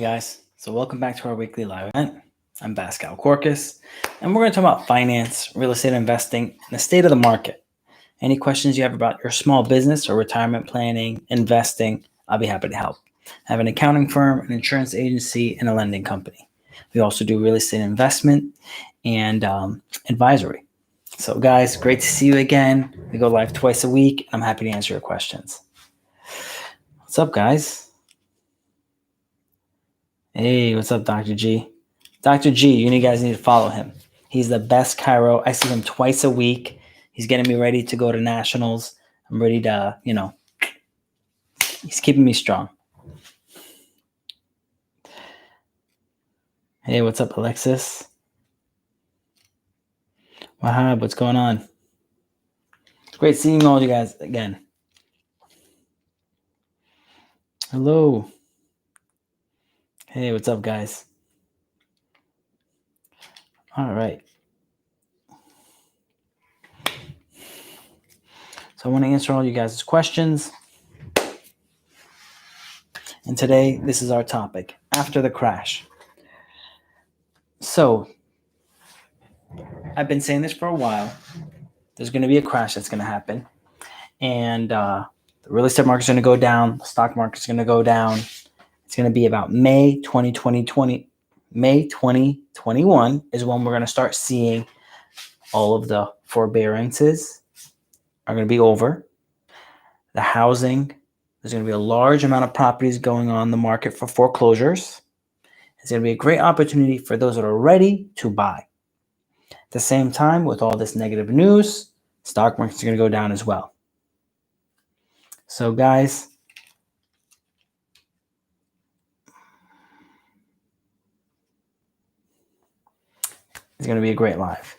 Hey guys, so welcome back to our weekly live event. I'm Pascal Corcus, and we're going to talk about finance, real estate investing, and the state of the market. Any questions you have about your small business or retirement planning, investing, I'll be happy to help. I have an accounting firm, an insurance agency, and a lending company. We also do real estate investment and advisory. So guys, great to see you again. We go live twice a week, and I'm happy to answer your questions. What's up, guys? Hey, what's up, Dr. G? Dr. G, you guys need to follow him. He's the best chiro. I see him twice a week. He's getting me ready to go to nationals. I'm ready to, he's keeping me strong. Hey, what's up, Alexis? Wahab, what's going on? It's great seeing all you guys again. Hello. Hey, what's up, guys? All right. So I want to answer all you guys' questions. And today, this is our topic, after the crash. So I've been saying this for a while. There's going to be a crash that's going to happen. And the real estate market's going to go down. The stock market's going to go down. It's going to be about May 2021 is when we're going to start seeing all of the forbearances are going to be over. The housing, there's going to be a large amount of properties going on the market for foreclosures. It's going to be a great opportunity for those that are ready to buy. At the same time, with all this negative news, stock market's going to go down as well. So guys, it's going to be a great live.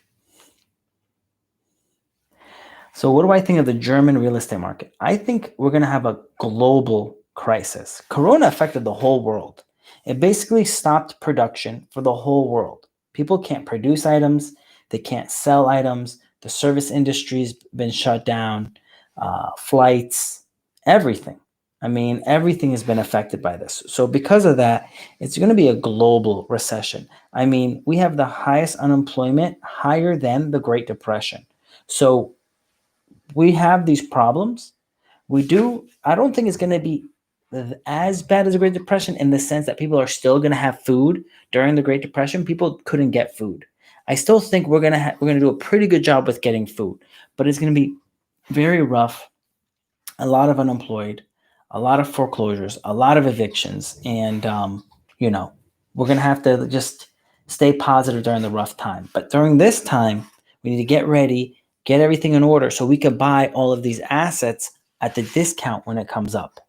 So what do I think of the German real estate market? I think we're going to have a global crisis. Corona affected the whole world. It basically stopped production for the whole world. People can't produce items. They can't sell items. The service industry's been shut down. Flights, everything. I mean, everything has been affected by this. So because of that, it's going to be a global recession. I mean, we have the highest unemployment, higher than the Great Depression. So we have these problems. I don't think it's going to be as bad as the Great Depression in the sense that people are still going to have food. During the Great Depression, people couldn't get food. I still think we're going to do a pretty good job with getting food, but it's going to be very rough. A lot of unemployed, a lot of foreclosures, a lot of evictions, and we're going to have to just stay positive during the rough time. But during this time, we need to get ready, get everything in order so we can buy all of these assets at the discount when it comes up.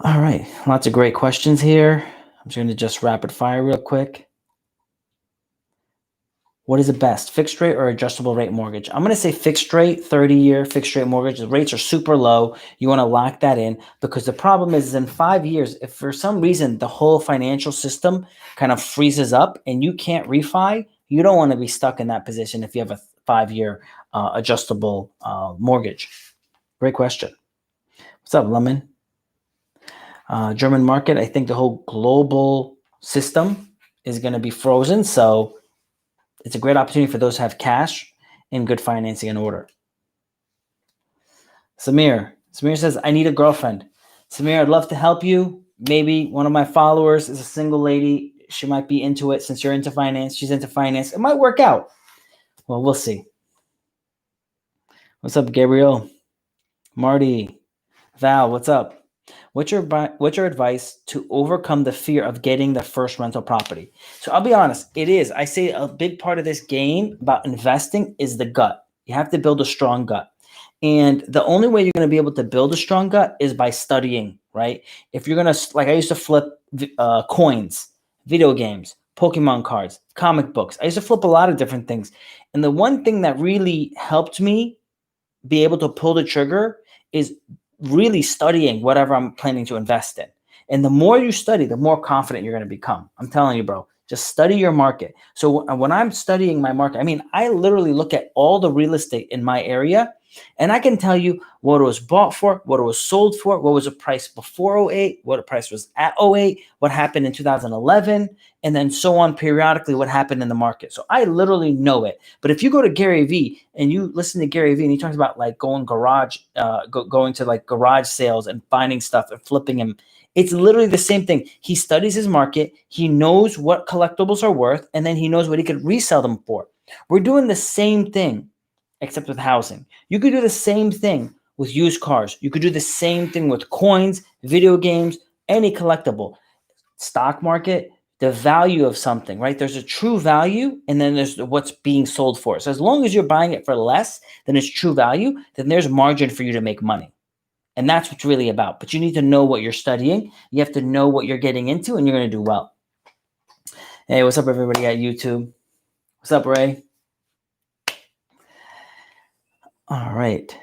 All right, lots of great questions here. I'm just going to just rapid fire real quick. What is the best, fixed rate or adjustable rate mortgage? I'm going to say fixed rate, 30-year fixed rate mortgage. The rates are super low. You want to lock that in because the problem is in 5 years, if for some reason the whole financial system kind of freezes up and you can't refi, you don't want to be stuck in that position if you have a 5-year adjustable mortgage. Great question. What's up, Lemon? German market, I think the whole global system is going to be frozen. So it's a great opportunity for those who have cash and good financing in order. Samir says, I need a girlfriend. Samir, I'd love to help you. Maybe one of my followers is a single lady. She might be into it since you're into finance. She's into finance. It might work out. Well, we'll see. What's up, Gabriel? Marty, Val, what's up? What's your advice to overcome the fear of getting the first rental property? So I'll be honest, it is. I say a big part of this game about investing is the gut. You have to build a strong gut. And the only way you're going to be able to build a strong gut is by studying, right? If you're going to, like I used to flip coins, video games, Pokemon cards, comic books. I used to flip a lot of different things. And the one thing that really helped me be able to pull the trigger is really studying whatever I'm planning to invest in. And the more you study, the more confident you're going to become. I'm telling you, bro, just study your market. So when I'm studying my market, I mean, I literally look at all the real estate in my area And I can tell you what it was bought for, what it was sold for, what was the price before '08, what the price was at '08, what happened in 2011, and then so on periodically what happened in the market. So I literally know it. But if you go to Gary Vee and you listen to Gary Vee and he talks about like going to like garage sales and finding stuff and flipping them, it's literally the same thing. He studies his market. He knows what collectibles are worth, and then he knows what he could resell them for. We're doing the same thing, except with housing. You could do the same thing with used cars. You could do the same thing with coins, video games, any collectible. Stock market, the value of something, right? There's a true value, and then there's what's being sold for. So as long as you're buying it for less than its true value, then there's margin for you to make money. And that's what's really about. But you need to know what you're studying. You have to know what you're getting into, and you're going to do well. Hey, what's up, everybody at YouTube? What's up, Ray? All right.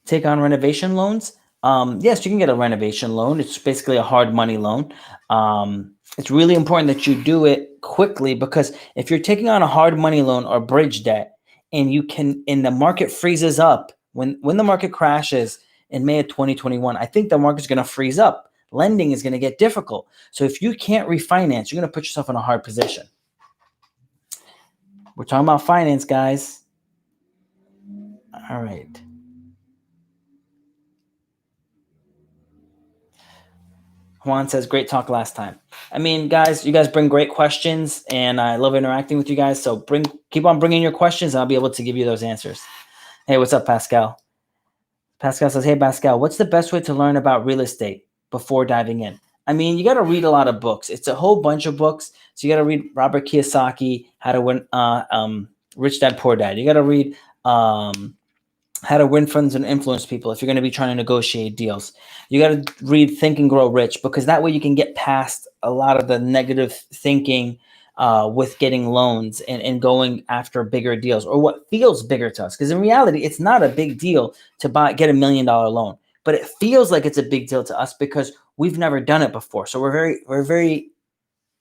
Take on renovation loans. Yes, you can get a renovation loan. It's basically a hard money loan. It's really important that you do it quickly, because if you're taking on a hard money loan or bridge debt and the market freezes up, when the market crashes in May of 2021, I think the market's going to freeze up. Lending is going to get difficult. So if you can't refinance, you're going to put yourself in a hard position. We're talking about finance, guys. All right. Juan says, great talk last time. I mean, guys, you guys bring great questions, and I love interacting with you guys. So keep on bringing your questions, and I'll be able to give you those answers. Hey, what's up, Pascal? Pascal says, hey, Pascal, what's the best way to learn about real estate before diving in? I mean, you got to read a lot of books. It's a whole bunch of books. So you got to read Robert Kiyosaki, How to Win, Rich Dad, Poor Dad. You got to read How to Win Friends and Influence People if you're going to be trying to negotiate deals. You got to read Think and Grow Rich, because that way you can get past a lot of the negative thinking with getting loans and going after bigger deals, or what feels bigger to us. Because in reality, it's not a big deal to get $1 million loan, but it feels like it's a big deal to us because we've never done it before. So we're very,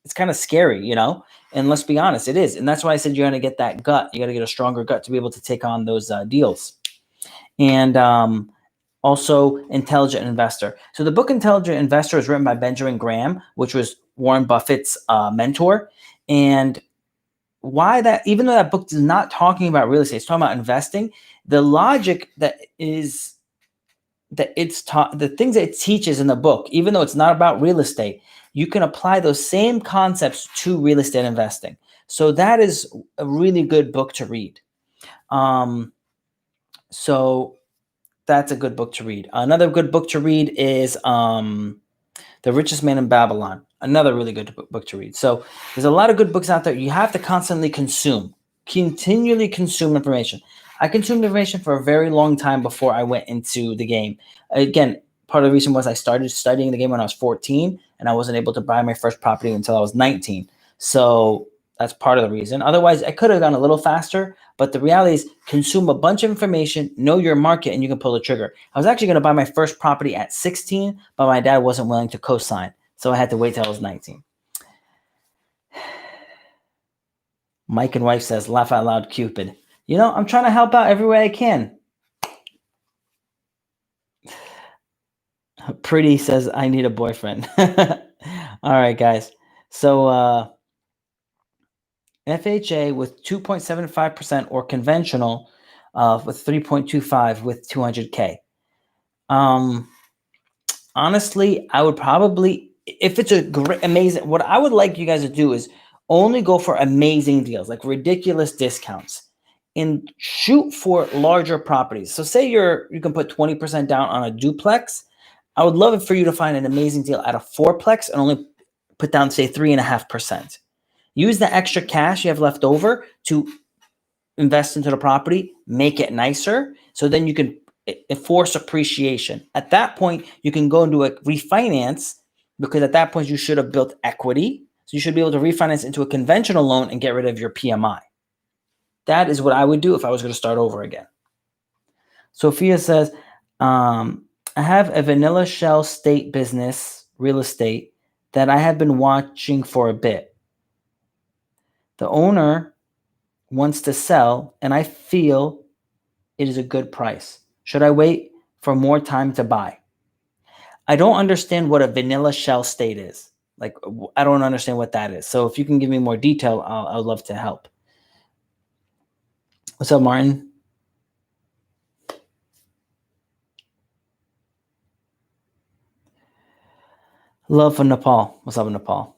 it's kind of scary, you know? And let's be honest, it is. And that's why I said you got to get that gut. You got to get a stronger gut to be able to take on those deals. And also Intelligent Investor. So the book Intelligent Investor is written by Benjamin Graham, which was Warren Buffett's mentor. And why that, even though that book is not talking about real estate, it's talking about investing, the logic the things that it teaches in the book, even though it's not about real estate, you can apply those same concepts to real estate investing. So that is a really good book to read. So that's a good book to read. Another good book to read is The Richest Man in Babylon. Another really good book to read. So there's a lot of good books out there. You have to constantly continually consume information. I consumed information for a very long time before I went into the game. Again, part of the reason was I started studying the game when I was 14, and I wasn't able to buy my first property until I was 19. So that's part of the reason. Otherwise, I could have gone a little faster, but the reality is consume a bunch of information, know your market, and you can pull the trigger. I was actually going to buy my first property at 16, but my dad wasn't willing to co-sign, so I had to wait till I was 19. Mike and wife says, laugh out loud, Cupid. You know, I'm trying to help out every way I can. Pretty says, I need a boyfriend. All right, guys. So FHA with 2.75% or conventional with 3.25 with 200K. Honestly, I would probably, if it's a great, amazing, what I would like you guys to do is only go for amazing deals, like ridiculous discounts, and shoot for larger properties. So say you can put 20% down on a duplex. I would love it for you to find an amazing deal at a fourplex and only put down, say, 3.5%. Use the extra cash you have left over to invest into the property, make it nicer, so then you can force appreciation. At that point, you can go into a refinance, because at that point, you should have built equity. So you should be able to refinance into a conventional loan and get rid of your PMI. That is what I would do if I was going to start over again. Sophia says, I have a vanilla shell state business, real estate, that I have been watching for a bit. The owner wants to sell and I feel it is a good price. Should I wait for more time to buy? I don't understand what a vanilla shell state is. Like, I don't understand what that is. So if you can give me more detail, I would love to help. What's up, Martin? Love from Nepal. What's up in Nepal?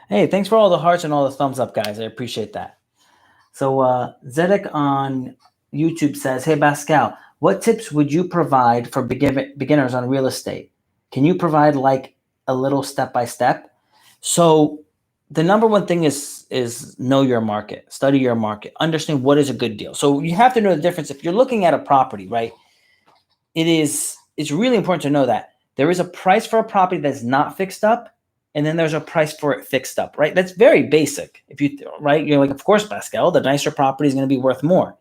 Hey, thanks for all the hearts and all the thumbs up, guys. I appreciate that. So Zedek on YouTube says, hey, Pascal, what tips would you provide for beginners on real estate? Can you provide like a little step-by-step? So the number one thing is know your market, study your market, understand what is a good deal. So you have to know the difference. If you're looking at a property, right, it's really important to know that there is a price for a property that's not fixed up, and then there's a price for it fixed up, right? That's very basic. If you, right, you're like, of course, Pascal, the nicer property is going to be worth more.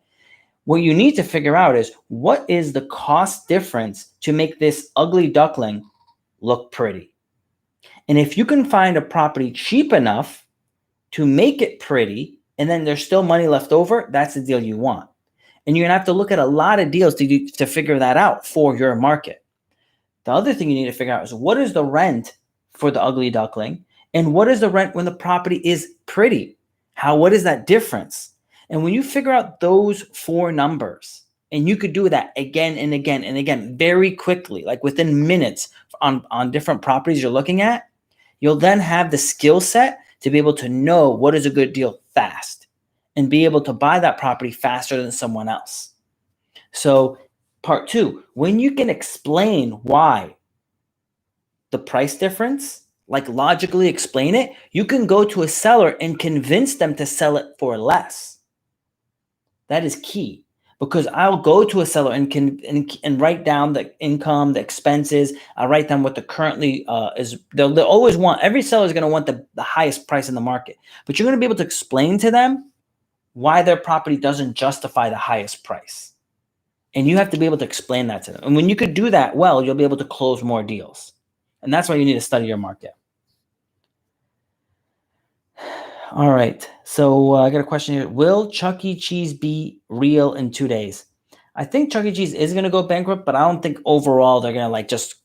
What you need to figure out is what is the cost difference to make this ugly duckling look pretty. And if you can find a property cheap enough to make it pretty, and then there's still money left over, that's the deal you want. And you're going to have to look at a lot of deals to figure that out for your market. The other thing you need to figure out is what is the rent for the ugly duckling, and what is the rent when the property is pretty? What is that difference? And when you figure out those four numbers, and you could do that again and again and again very quickly, like within minutes on different properties you're looking at, you'll then have the skill set to be able to know what is a good deal fast and be able to buy that property faster than someone else. So part two, when you can explain why the price difference, like logically explain it, you can go to a seller and convince them to sell it for less. That is key, because I'll go to a seller and write down the income, the expenses. I'll write down what the currently is. They'll always want, every seller is going to want the highest price in the market, but you're going to be able to explain to them why their property doesn't justify the highest price. And you have to be able to explain that to them. And when you could do that well, you'll be able to close more deals. And that's why you need to study your market. All right. So I got a question here. Will Chuck E. Cheese be real in 2 days? I think Chuck E. Cheese is going to go bankrupt, but I don't think overall they're going to like just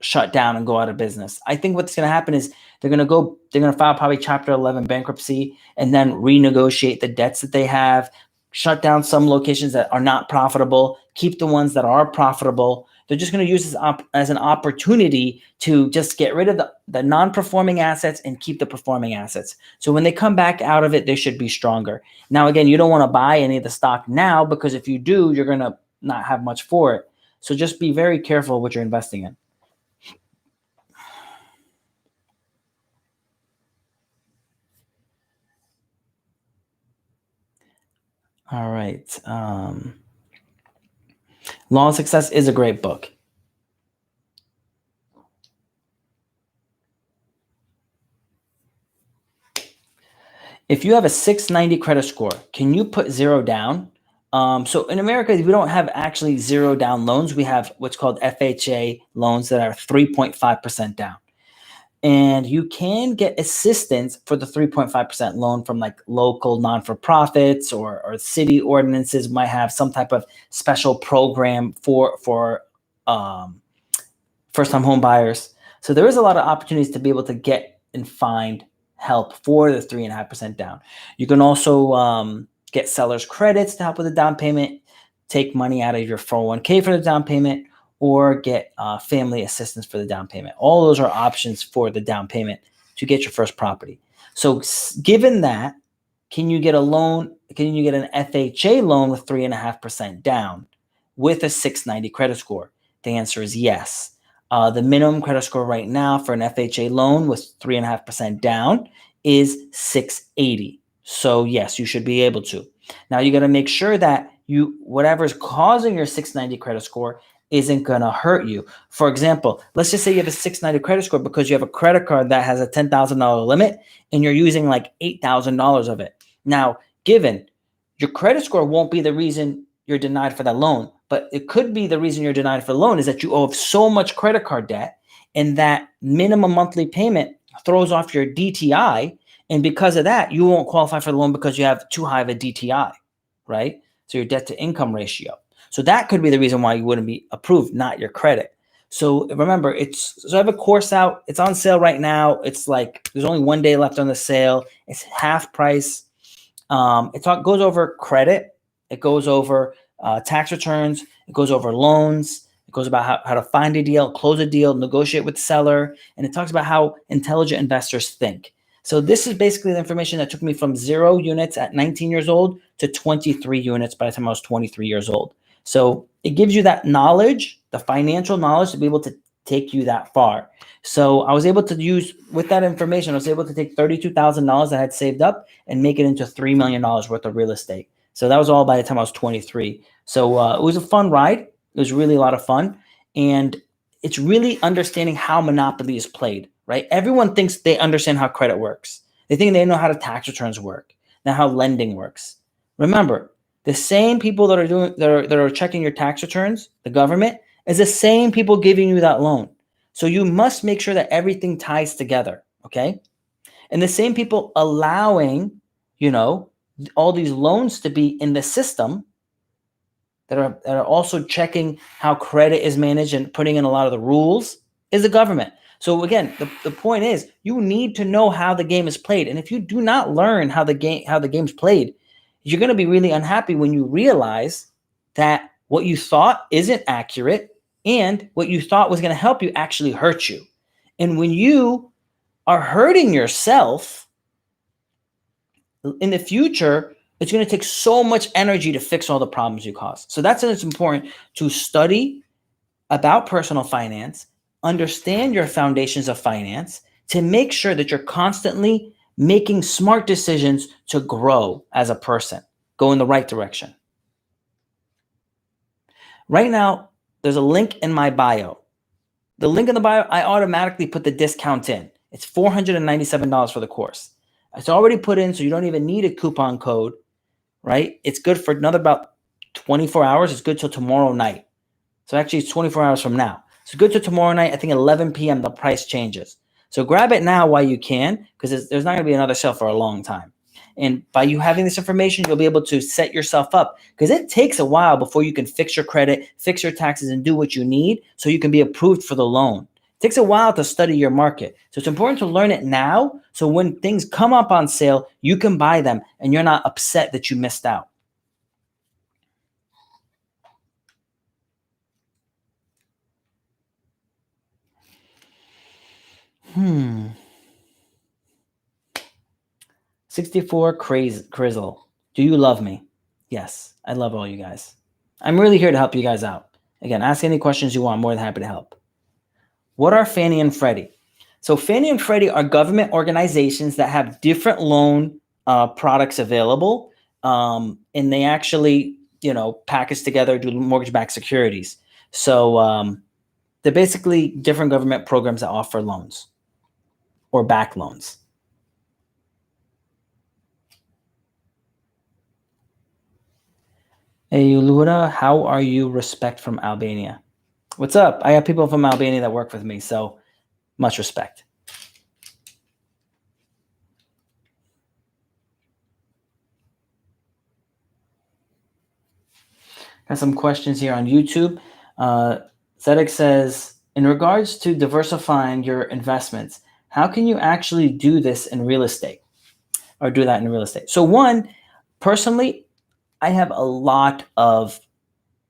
shut down and go out of business. I think what's going to happen is they're going to file probably Chapter 11 bankruptcy and then renegotiate the debts that they have, shut down some locations that are not profitable, keep the ones that are profitable. They're just going to use this as an opportunity to just get rid of the non-performing assets and keep the performing assets. So when they come back out of it, they should be stronger. Now, again, you don't want to buy any of the stock now, because if you do, you're going to not have much for it. So just be very careful what you're investing in. All right. Law of Success is a great book. If you have a 690 credit score, can you put zero down? So in America, we don't have actually zero down loans. We have what's called FHA loans that are 3.5% down. And you can get assistance for the 3.5% loan from like local non-for-profits or city ordinances might have some type of special program for first-time home buyers. So there is a lot of opportunities to be able to get and find help for the 3.5% down. You can also get seller's credits to help with the down payment, take money out of your 401k for the down payment, or get family assistance for the down payment. All those are options for the down payment to get your first property. So given that, can you get a loan? Can you get an FHA loan with 3.5% down with a 690 credit score? The answer is yes. The minimum credit score right now for an FHA loan with 3.5% down is 680. So yes, you should be able to. Now you got to make sure that whatever is causing your 690 credit score isn't going to hurt you. For example, let's just say you have a 690 credit score because you have a credit card that has a $10,000 limit and you're using like $8,000 of it. Now, given your credit score won't be the reason you're denied for that loan, but it could be the reason you're denied for the loan is that you owe so much credit card debt, and that minimum monthly payment throws off your DTI, And because of that, you won't qualify for the loan because you have too high of a DTI, right? So your debt to income ratio. So that could be the reason why you wouldn't be approved, not your credit. So remember, so I have a course out. It's on sale right now. It's like there's only 1 day left on the sale. It's half price. Goes over credit. It goes over tax returns. It goes over loans. It goes about how to find a deal, close a deal, negotiate with the seller. And it talks about how intelligent investors think. So this is basically the information that took me from 0 units at 19 years old to 23 units by the time I was 23 years old. So it gives you that knowledge, the financial knowledge to be able to take you that far. So I was able to use, with that information, I was able to take $32,000 that I had saved up and make it into $3 million worth of real estate. So that was all by the time I was 23. So it was a fun ride. It was really a lot of fun. And it's really understanding how Monopoly is played, right? Everyone thinks they understand how credit works. They think they know how the tax returns work, now how lending works. Remember, the same people that are checking your tax returns, the government, is the same people giving you that loan. So you must make sure that everything ties together, okay? And the same people allowing, all these loans to be in the system that are also checking how credit is managed and putting in a lot of the rules is the government. So again, the point is you need to know how the game is played. And if you do not learn how the game's played, you're going to be really unhappy when you realize that what you thought isn't accurate and what you thought was going to help you actually hurt you. And when you are hurting yourself in the future, it's going to take so much energy to fix all the problems you caused. So that's why it's important to study about personal finance, understand your foundations of finance, to make sure that you're constantly making smart decisions to grow as a person, go in the right direction. Right now, there's a link in my bio. The link in the bio, I automatically put the discount in. It's $497 for the course. It's already put in, so you don't even need a coupon code, right? It's good for another about 24 hours. It's good till tomorrow night. So actually, it's 24 hours from now. So good till tomorrow night. I think 11 p.m. the price changes. So grab it now while you can, because there's not going to be another sale for a long time. And by you having this information, you'll be able to set yourself up, because it takes a while before you can fix your credit, fix your taxes, and do what you need so you can be approved for the loan. It takes a while to study your market. So it's important to learn it now, so when things come up on sale, you can buy them and you're not upset that you missed out. Hmm. 64 Crizzle. Do you love me? Yes, I love all you guys. I'm really here to help you guys out. Again, ask any questions you want. I'm more than happy to help. What are Fannie and Freddie? So Fannie and Freddie are government organizations that have different loan products available, and they actually, package together, do mortgage-backed securities. So they're basically different government programs that offer loans or back loans. Hey, Lura, how are you? Respect from Albania. What's up? I have people from Albania that work with me, so much respect. Got some questions here on YouTube. Zedek says, in regards to diversifying your investments, how can you actually do this in real estate or do that in real estate? So one, personally, I have a lot of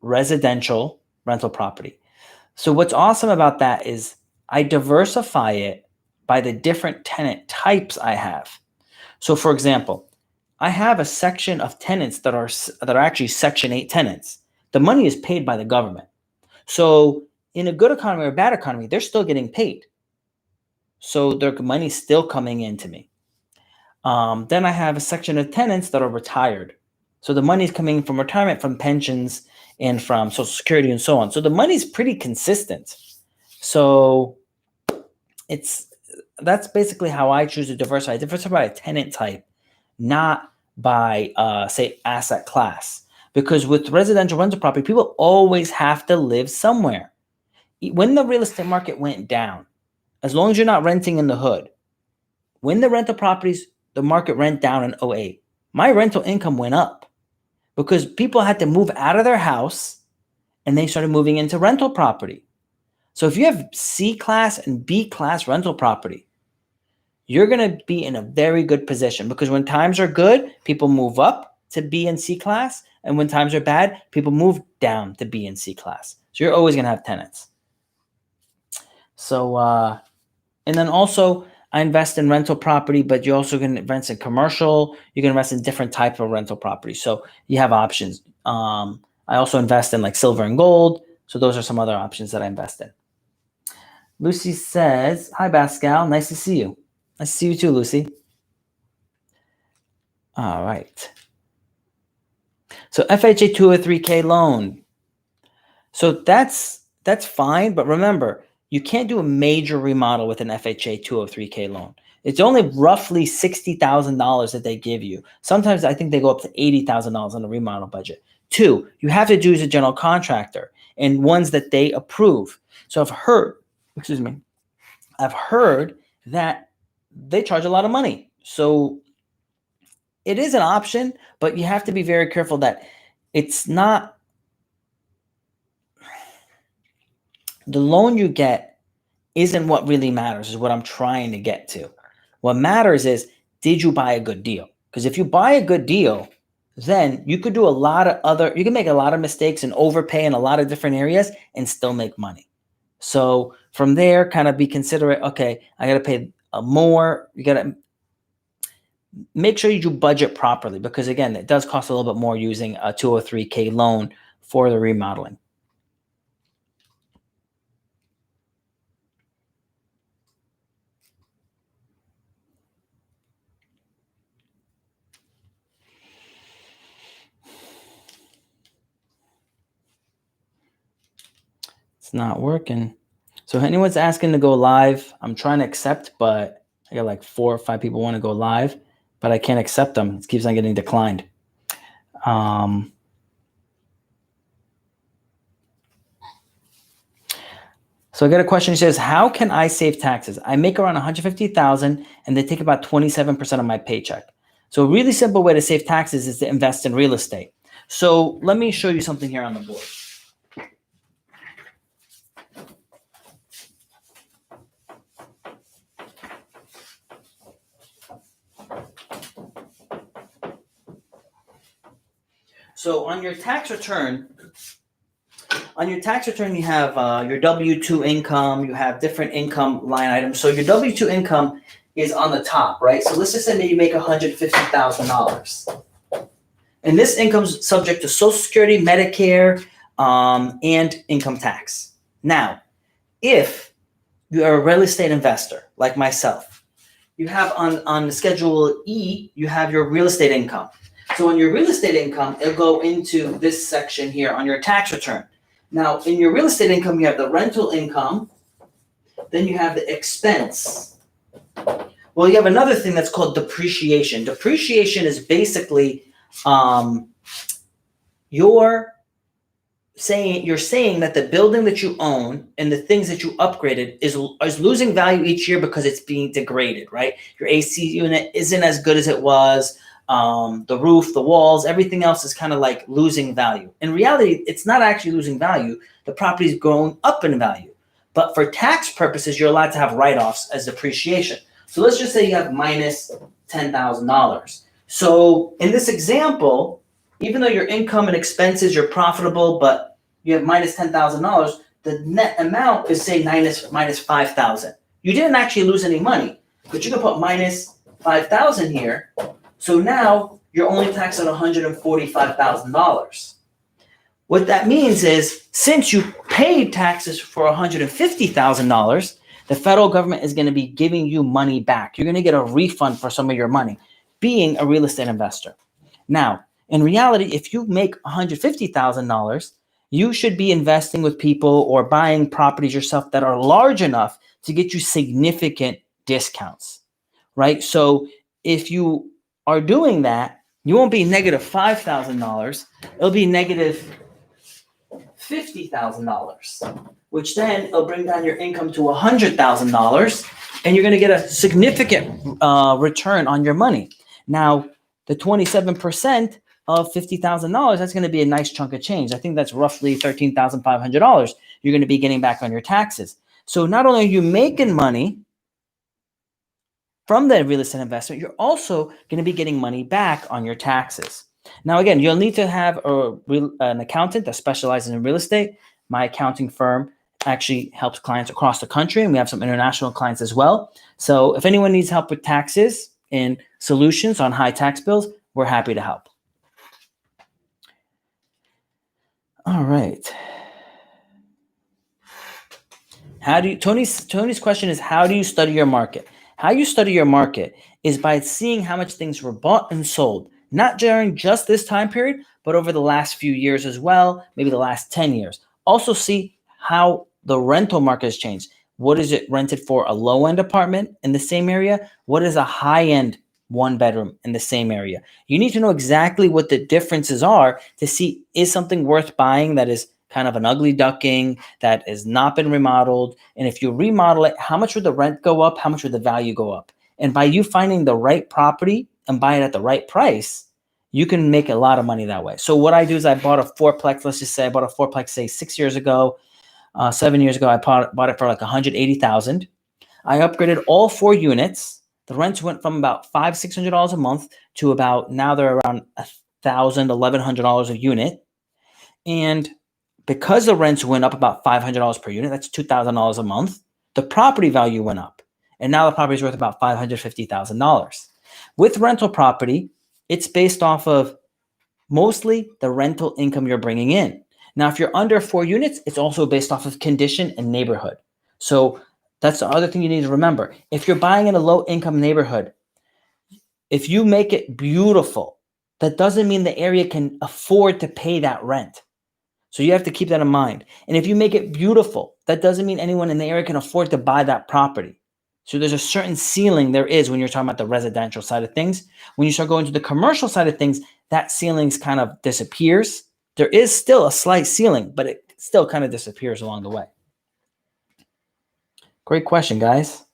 residential rental property. So what's awesome about that is I diversify it by the different tenant types I have. So for example, I have a section of tenants that are actually Section 8 tenants. The money is paid by the government. So in a good economy or a bad economy, they're still getting paid. So their money's still coming into me. Then I have a section of tenants that are retired. So the money's coming from retirement, from pensions, and from Social Security and so on. So the money's pretty consistent. So that's basically how I choose to diversify. I diversify by tenant type, not by say asset class. Because with residential rental property, people always have to live somewhere. When the real estate market went down, as long as you're not renting in the hood, when the rental properties, the market went down in '08, my rental income went up because people had to move out of their house and they started moving into rental property. So if you have C class and B class rental property, you're going to be in a very good position because when times are good, people move up to B and C class. And when times are bad, people move down to B and C class. So you're always going to have tenants. So, and then also I invest in rental property, but you also can invest in commercial. You can invest in different type of rental property. So you have options. I also invest in like silver and gold. So those are some other options that I invest in. Lucy says, hi, Pascal. Nice to see you. Nice to see you too, Lucy. All right. So FHA 203K loan. So that's fine. But remember, you can't do a major remodel with an FHA 203K loan. It's only roughly $60,000 that they give you. Sometimes I think they go up to $80,000 on the remodel budget. 2, you have to do as a general contractor and ones that they approve. So I've heard that they charge a lot of money. So it is an option, but you have to be very careful that it's not the loan you get isn't what really matters, is what I'm trying to get to. What matters is, did you buy a good deal? Because if you buy a good deal, then you could do you can make a lot of mistakes and overpay in a lot of different areas and still make money. So from there, kind of be considerate. Okay, I got to pay more. You got to make sure you do budget properly because again, it does cost a little bit more using a 203K loan for the remodeling. It's not working. So if anyone's asking to go live, I'm trying to accept, but I got like 4 or 5 people want to go live, but I can't accept them. It keeps on getting declined. So I got a question. He says, how can I save taxes? I make around $150,000 and they take about 27% of my paycheck. So a really simple way to save taxes is to invest in real estate. So let me show you something here on the board. So on your tax return, you have your W-2 income, you have different income line items. So your W-2 income is on the top, right? So let's just say that you make $150,000. And this income's subject to Social Security, Medicare, and income tax. Now, if you are a real estate investor like myself, you have on the Schedule E, you have your real estate income. So on your real estate income, it'll go into this section here on your tax return. Now, in your real estate income, you have the rental income, then you have the expense. Well, you have another thing that's called depreciation. Depreciation is basically you're saying that the building that you own and the things that you upgraded is losing value each year because it's being degraded, right? Your AC unit isn't as good as it was. The roof, the walls, everything else is kind of like losing value. In reality, it's not actually losing value. The property is going up in value. But for tax purposes, you're allowed to have write-offs as depreciation. So let's just say you have minus $10,000. So in this example, even though your income and expenses, you're profitable, but you have minus $10,000, the net amount is say minus $5,000. You didn't actually lose any money, but you can put minus $5,000 here. So now you're only taxed on $145,000. What that means is since you paid taxes for $150,000, the federal government is going to be giving you money back. You're going to get a refund for some of your money being a real estate investor. Now, in reality, if you make $150,000, you should be investing with people or buying properties yourself that are large enough to get you significant discounts, right? So if you are doing that, you won't be negative $5,000. It'll be negative $50,000, which then will bring down your income to $100,000, and you're going to get a significant return on your money. Now, the 27% of $50,000, that's going to be a nice chunk of change. I think that's roughly $13,500 you're going to be getting back on your taxes. So not only are you making money from that real estate investment, you're also going to be getting money back on your taxes. Now, again, you'll need to have an accountant that specializes in real estate. My accounting firm actually helps clients across the country, and we have some international clients as well. So if anyone needs help with taxes and solutions on high tax bills, we're happy to help. All right. Tony's question is, how do you study your market? How you study your market is by seeing how much things were bought and sold, not during just this time period, but over the last few years as well, maybe the last 10 years. Also see how the rental market has changed. What is it rented for a low-end apartment in the same area? What is a high-end one bedroom in the same area? You need to know exactly what the differences are to see, is something worth buying that is kind of an ugly ducking, that has not been remodeled? And if you remodel it, how much would the rent go up? How much would the value go up? And by you finding the right property and buy it at the right price, you can make a lot of money that way. So what I do is I bought a fourplex. Let's just say I bought a fourplex, say 6 years ago, 7 years ago. I bought it for like $180,000. I upgraded all 4 units. The rents went from about $500-$600 a month to about, now they're around $1,100 a unit. And because the rents went up about $500 per unit, that's $2,000 a month, the property value went up. And now the property is worth about $550,000. With rental property, it's based off of mostly the rental income you're bringing in. Now, if you're under 4 units, it's also based off of condition and neighborhood. So that's the other thing you need to remember. If you're buying in a low-income neighborhood, if you make it beautiful, that doesn't mean the area can afford to pay that rent. So you have to keep that in mind. And if you make it beautiful, that doesn't mean anyone in the area can afford to buy that property. So there's a certain ceiling there is when you're talking about the residential side of things. When you start going to the commercial side of things, that ceiling kind of disappears. There is still a slight ceiling, but it still kind of disappears along the way. Great question, guys.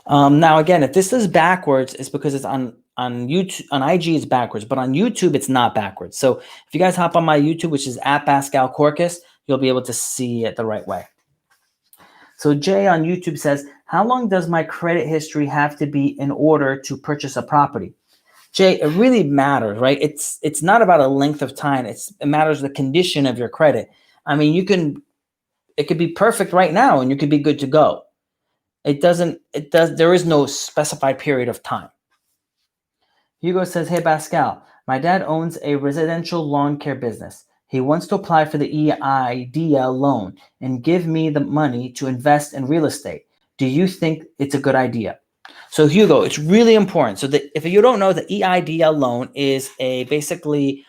Now, again, if this is backwards, it's because it's on YouTube, on IG it's backwards, but on YouTube it's not backwards. So if you guys hop on my YouTube, which is at Pascal Corcus, you'll be able to see it the right way. So Jay on YouTube says, how long does my credit history have to be in order to purchase a property? Jay, it really matters, right? It's not about a length of time. It matters the condition of your credit. I mean, it could be perfect right now and you could be good to go. There is no specified period of time. Hugo says, hey, Pascal, my dad owns a residential lawn care business. He wants to apply for the EIDL loan and give me the money to invest in real estate. Do you think it's a good idea? So Hugo, it's really important. So if you don't know, the EIDL loan is basically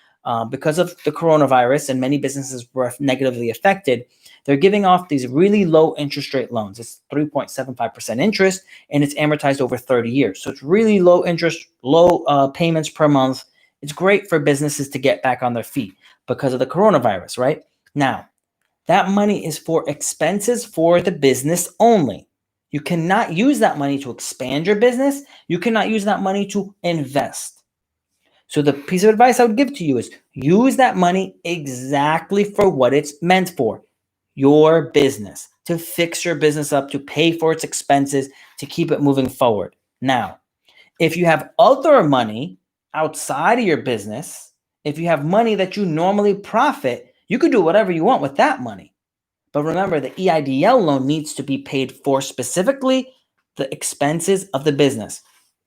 because of the coronavirus and many businesses were negatively affected, they're giving off these really low interest rate loans. It's 3.75% interest, and it's amortized over 30 years. So it's really low interest, low payments per month. It's great for businesses to get back on their feet because of the coronavirus, right? Now, that money is for expenses for the business only. You cannot use that money to expand your business. You cannot use that money to invest. So the piece of advice I would give to you is use that money exactly for what it's meant for. Your business, to fix your business up, to pay for its expenses, to keep it moving forward. Now, if you have other money outside of your business, if you have money that you normally profit, you could do whatever you want with that money. But remember, the EIDL loan needs to be paid for specifically the expenses of the business.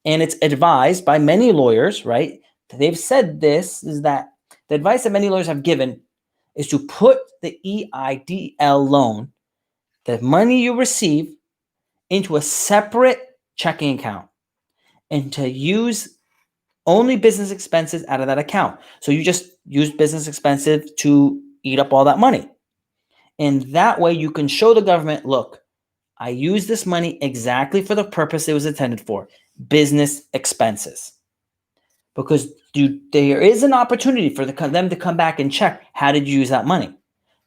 And it's advised by many lawyers, right? They've said this, is that the advice that many lawyers have given is to put the EIDL loan, the money you receive, into a separate checking account and to use only business expenses out of that account. So you just use business expenses to eat up all that money. And that way you can show the government, look, I use this money exactly for the purpose it was intended for. business expenses. Because there is an opportunity for them to come back and check, how did you use that money?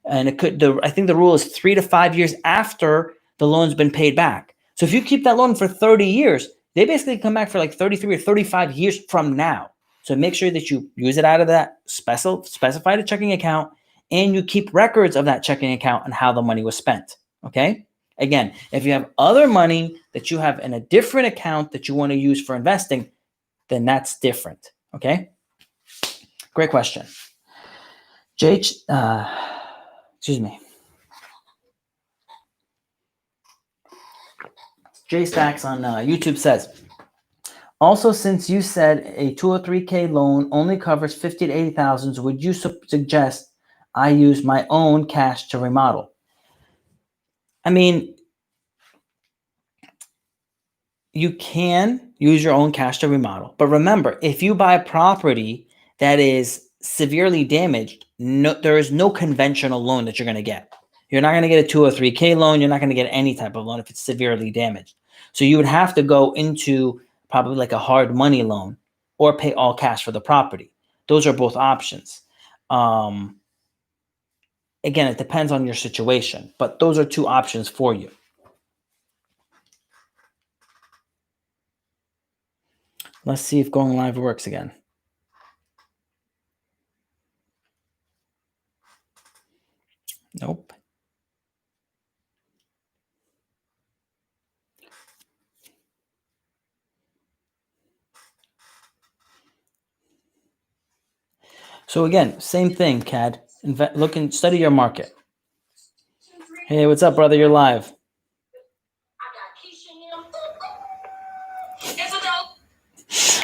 And I think the rule is 3 to 5 years after the loan's been paid back. So if you keep that loan for 30 years, they basically come back for like 33 or 35 years from now. So make sure that you use it out of that specified checking account, and you keep records of that checking account and how the money was spent. Okay? Again, if you have other money that you have in a different account that you want to use for investing, then that's different. Okay? Great question. Excuse me. Jay Stacks on YouTube says, also, since you said a 203K loan only covers 50 to 80,000, would you suggest I use my own cash to remodel? I mean, you can use your own cash to remodel, but remember, if you buy a property that is severely damaged, there is no conventional loan that you're going to get. You're not going to get a 203K loan. You're not going to get any type of loan if it's severely damaged. So you would have to go into probably like a hard money loan or pay all cash for the property. Those are both options. Again, it depends on your situation, but those are two options for you. Let's see if going live works again. Nope. So again, same thing, CAD. Look and study your market. Hey, what's up, brother? You're live.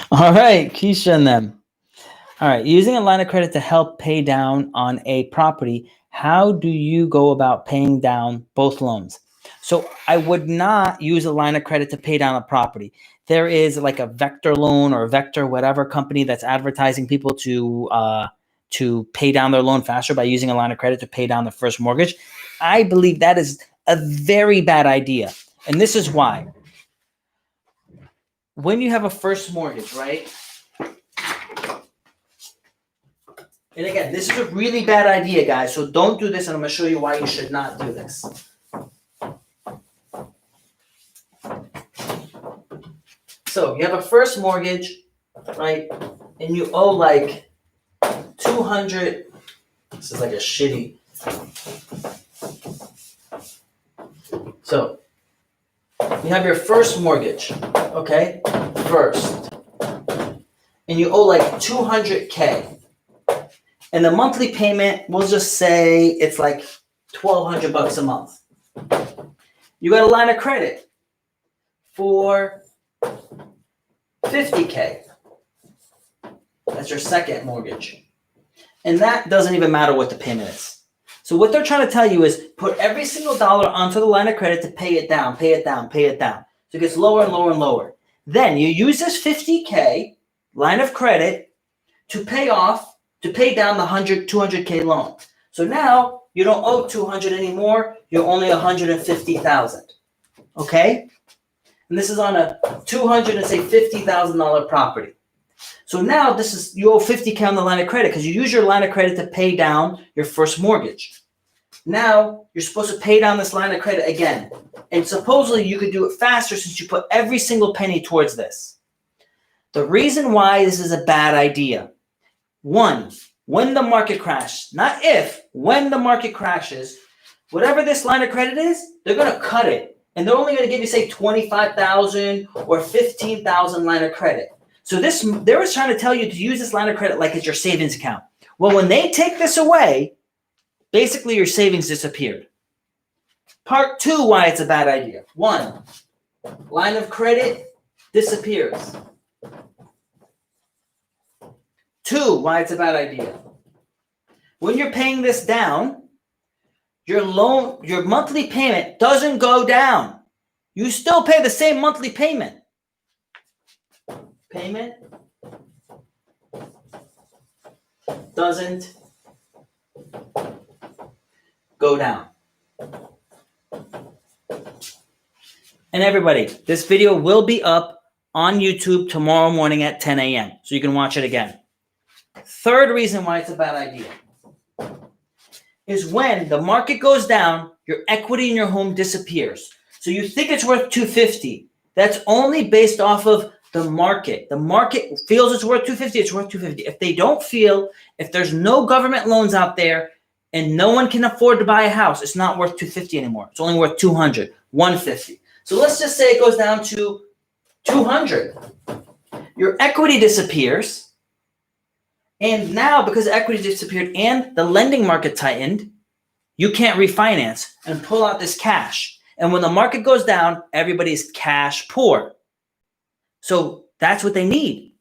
All right, Keisha and them. All right, using a line of credit to help pay down on a property, how do you go about paying down both loans? So I would not use a line of credit to pay down a property. There is like a Vector loan or Vector whatever company that's advertising people to pay down their loan faster by using a line of credit to pay down the first mortgage. I believe that is a very bad idea. And this is why. When you have a first mortgage, right? And again, this is a really bad idea, guys. So don't do this, and I'm going to show you why you should not do this. So you have a first mortgage, right? And you owe like 200. This is like a shitty. So you have your first mortgage, okay? First. And you owe like 200K. And the monthly payment, we'll just say it's like $1,200 a month. You got a line of credit for 50K. That's your second mortgage. And that doesn't even matter what the payment is. So what they're trying to tell you is put every single dollar onto the line of credit to pay it down, pay it down, pay it down. So it gets lower and lower and lower. Then you use this 50K line of credit to pay down the 200K loan. So now you don't owe 200 anymore. You're only 150,000. Okay? And this is on a $250,000 property. So now you owe 50K on the line of credit because you use your line of credit to pay down your first mortgage. Now you're supposed to pay down this line of credit again. And supposedly you could do it faster since you put every single penny towards this. The reason why this is a bad idea. One, when the market crashes, not if, when the market crashes, whatever this line of credit is, they're going to cut it. And they're only going to give you, say, 25,000 or 15,000 line of credit. So they were trying to tell you to use this line of credit like it's your savings account. Well, when they take this away, basically your savings disappeared. Part two, why it's a bad idea. One, line of credit disappears. Two, why it's a bad idea. When you're paying this down, your monthly payment doesn't go down. You still pay the same monthly payment. Payment doesn't go down. And everybody, this video will be up on YouTube tomorrow morning at 10 a.m. so you can watch it again. Third reason why it's a bad idea is when the market goes down, your equity in your home disappears. So you think it's worth $250. That's only based off of the market. The market feels it's worth $250, it's worth $250. If they don't feel, if there's no government loans out there and no one can afford to buy a house, it's not worth $250 anymore. It's only worth $200, $150. So let's just say it goes down to $200. Your equity disappears. And now, because the equity disappeared and the lending market tightened, you can't refinance and pull out this cash. And when the market goes down, everybody's cash poor. So that's what they need.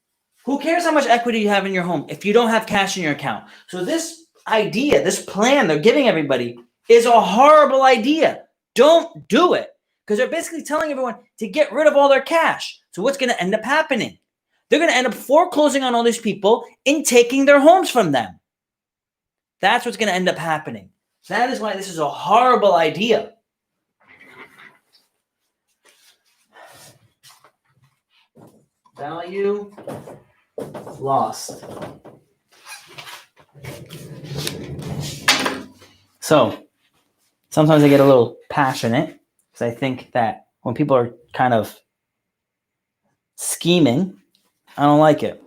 Who cares how much equity you have in your home if you don't have cash in your account? So this idea, this plan they're giving everybody is a horrible idea. Don't do it, because they're basically telling everyone to get rid of all their cash. So what's going to end up happening? They're going to end up foreclosing on all these people and taking their homes from them. That's what's going to end up happening. That is why this is a horrible idea. Value lost. So sometimes I get a little passionate because I think that when people are kind of scheming, I don't like it.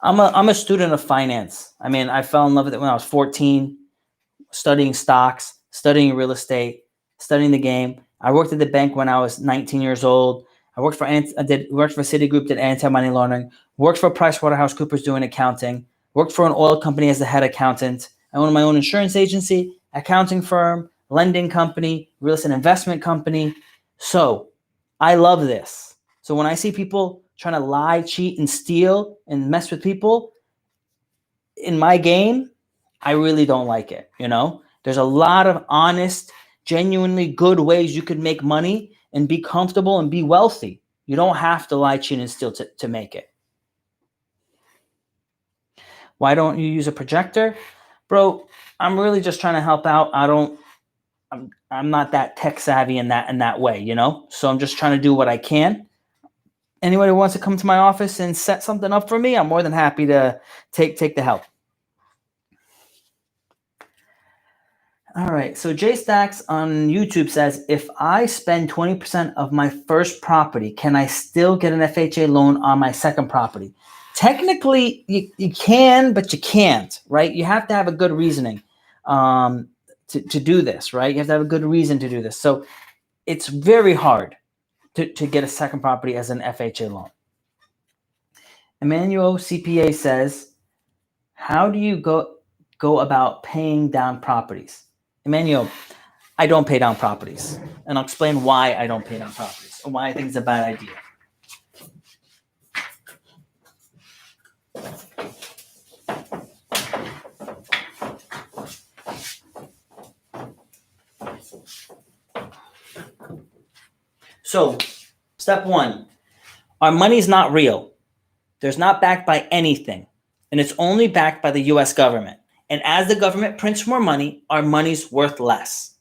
I'm a student of finance. I mean, I fell in love with it when I was 14, studying stocks, studying real estate, studying the game. I worked at the bank when I was 19 years old. I worked for Citigroup, did anti-money laundering, worked for PricewaterhouseCoopers doing accounting, worked for an oil company as the head accountant. I owned my own insurance agency, accounting firm, lending company, real estate investment company. So I love this. So when I see people trying to lie, cheat, and steal and mess with people in my game, I really don't like it. You know, there's a lot of honest, genuinely good ways you could make money and be comfortable and be wealthy. You don't have to lie, cheat, and steal to make it. Why don't you use a projector? Bro, I'm really just trying to help out. I'm not that tech savvy in that way, you know? So I'm just trying to do what I can. Anybody who wants to come to my office and set something up for me, I'm more than happy to take the help. All right, so Jay Stacks on YouTube says, if I spend 20% of my first property, can I still get an FHA loan on my second property? Technically, you can, but you can't, right? You have to have a good reasoning to do this, right? You have to have a good reason to do this. So it's very hard to get a second property as an FHA loan. Emmanuel CPA says, how do you go about paying down properties? Emmanuel, I don't pay down properties. And I'll explain why I don't pay down properties and why I think it's a bad idea. So, step one, our money is not real. There's not backed by anything. And it's only backed by the US government. And as the government prints more money, our money's worth less.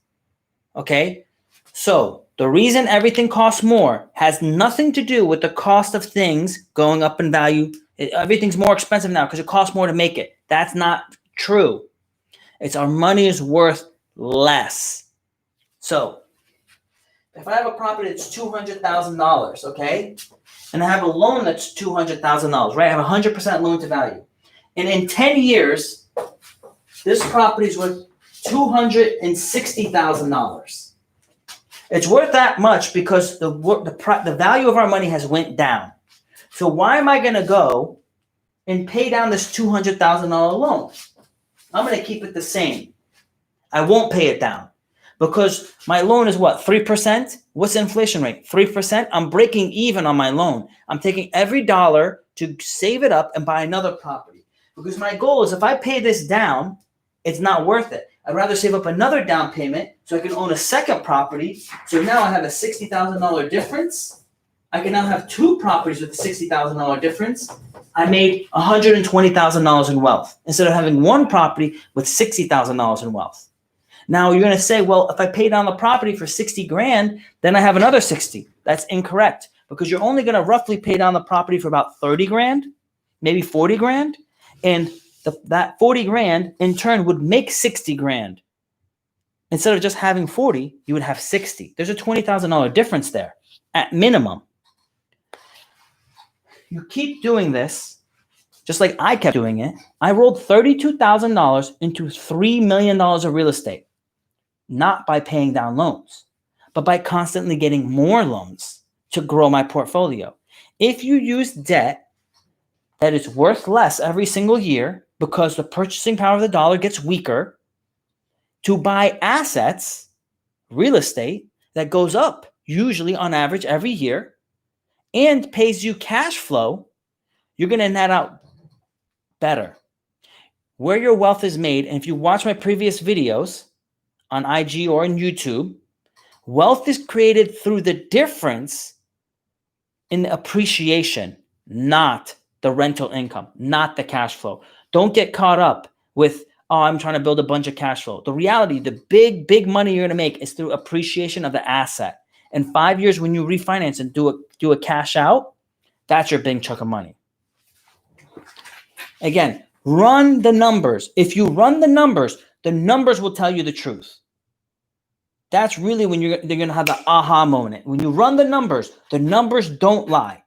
Okay? So the reason everything costs more has nothing to do with the cost of things going up in value. Everything's more expensive now because it costs more to make it. That's not true. It's our money is worth less. So if I have a property that's $200,000, okay? And I have a loan that's $200,000, right? I have a 100% loan to value. And in 10 years, this property is worth $260,000. It's worth that much because the value of our money has went down. So why am I going to go and pay down this $200,000 loan? I'm going to keep it the same. I won't pay it down because my loan is what, 3%? What's the inflation rate? 3%? I'm breaking even on my loan. I'm taking every dollar to save it up and buy another property because my goal is if I pay this down, it's not worth it. I'd rather save up another down payment so I can own a second property. So now I have a $60,000 difference. I can now have two properties with a $60,000 difference. I made $120,000 in wealth instead of having one property with $60,000 in wealth. Now you're going to say, well, if I pay down the property for 60 grand, then I have another 60. That's incorrect because you're only going to roughly pay down the property for about 30 grand, maybe 40 grand. And that 40 grand in turn would make 60 grand. Instead of just having 40, you would have 60. There's a $20,000 difference there at minimum. You keep doing this, just like I kept doing it. I rolled $32,000 into $3 million of real estate, not by paying down loans, but by constantly getting more loans to grow my portfolio. If you use debt that is worth less every single year because the purchasing power of the dollar gets weaker to buy assets, real estate, that goes up usually on average every year and pays you cash flow, you're going to net out better. Where your wealth is made, and if you watch my previous videos on IG or on YouTube, wealth is created through the difference in the appreciation, not the rental income, not the cash flow. Don't get caught up with, oh, I'm trying to build a bunch of cash flow. The reality, the big money you're going to make is through appreciation of the asset. In 5 years, when you refinance and do a cash out, that's your big chunk of money. Again, run the numbers. If you run the numbers will tell you the truth. That's really when they're going to have the aha moment. When you run the numbers don't lie.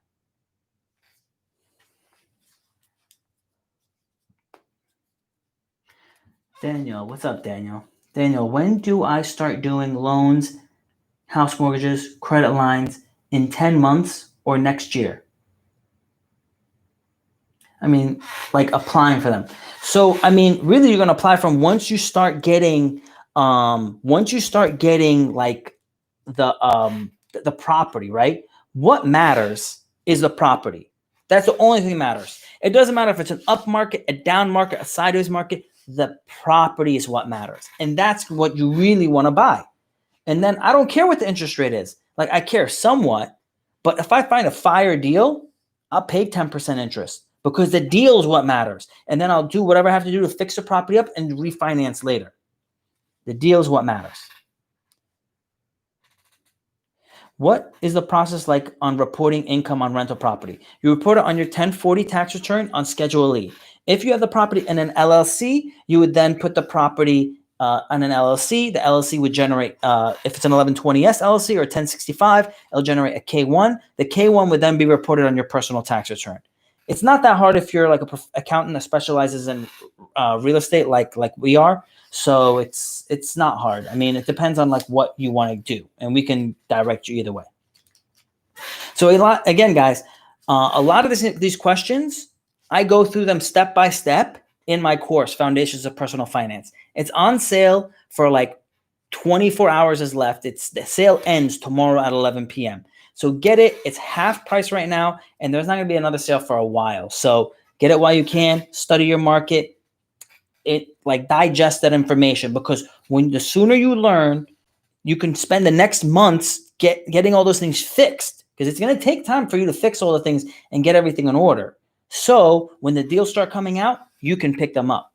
Daniel, what's up, Daniel? Daniel, when do I start doing loans, house mortgages, credit lines in 10 months or next year? I mean, like applying for them. So, I mean, really you're going to apply from once you start getting like the property, right? What matters is the property. That's the only thing that matters. It doesn't matter if it's an up market, a down market, a sideways market. The property is what matters. And that's what you really want to buy. And then I don't care what the interest rate is. Like I care somewhat, but if I find a fire deal, I'll pay 10% interest because the deal is what matters. And then I'll do whatever I have to do to fix the property up and refinance later. The deal is what matters. What is the process like on reporting income on rental property? You report it on your 1040 tax return on Schedule E. If you have the property in an LLC, you would then put the property on an LLC. The LLC would generate, if it's an 1120S LLC or 1065, it'll generate a K1. The K1 would then be reported on your personal tax return. It's not that hard if you're like an accountant that specializes in real estate like we are. So it's not hard. I mean, it depends on like what you want to do, and we can direct you either way. So again, guys, a lot of these questions, I go through them step by step in my course, Foundations of Personal Finance. It's on sale for like 24 hours is left. The sale ends tomorrow at 11 p.m. So get it. It's half price right now, and there's not going to be another sale for a while. So get it while you can. Study your market. Digest that information, because the sooner you learn, you can spend the next months getting all those things fixed, because it's going to take time for you to fix all the things and get everything in order. So when the deals start coming out, you can pick them up.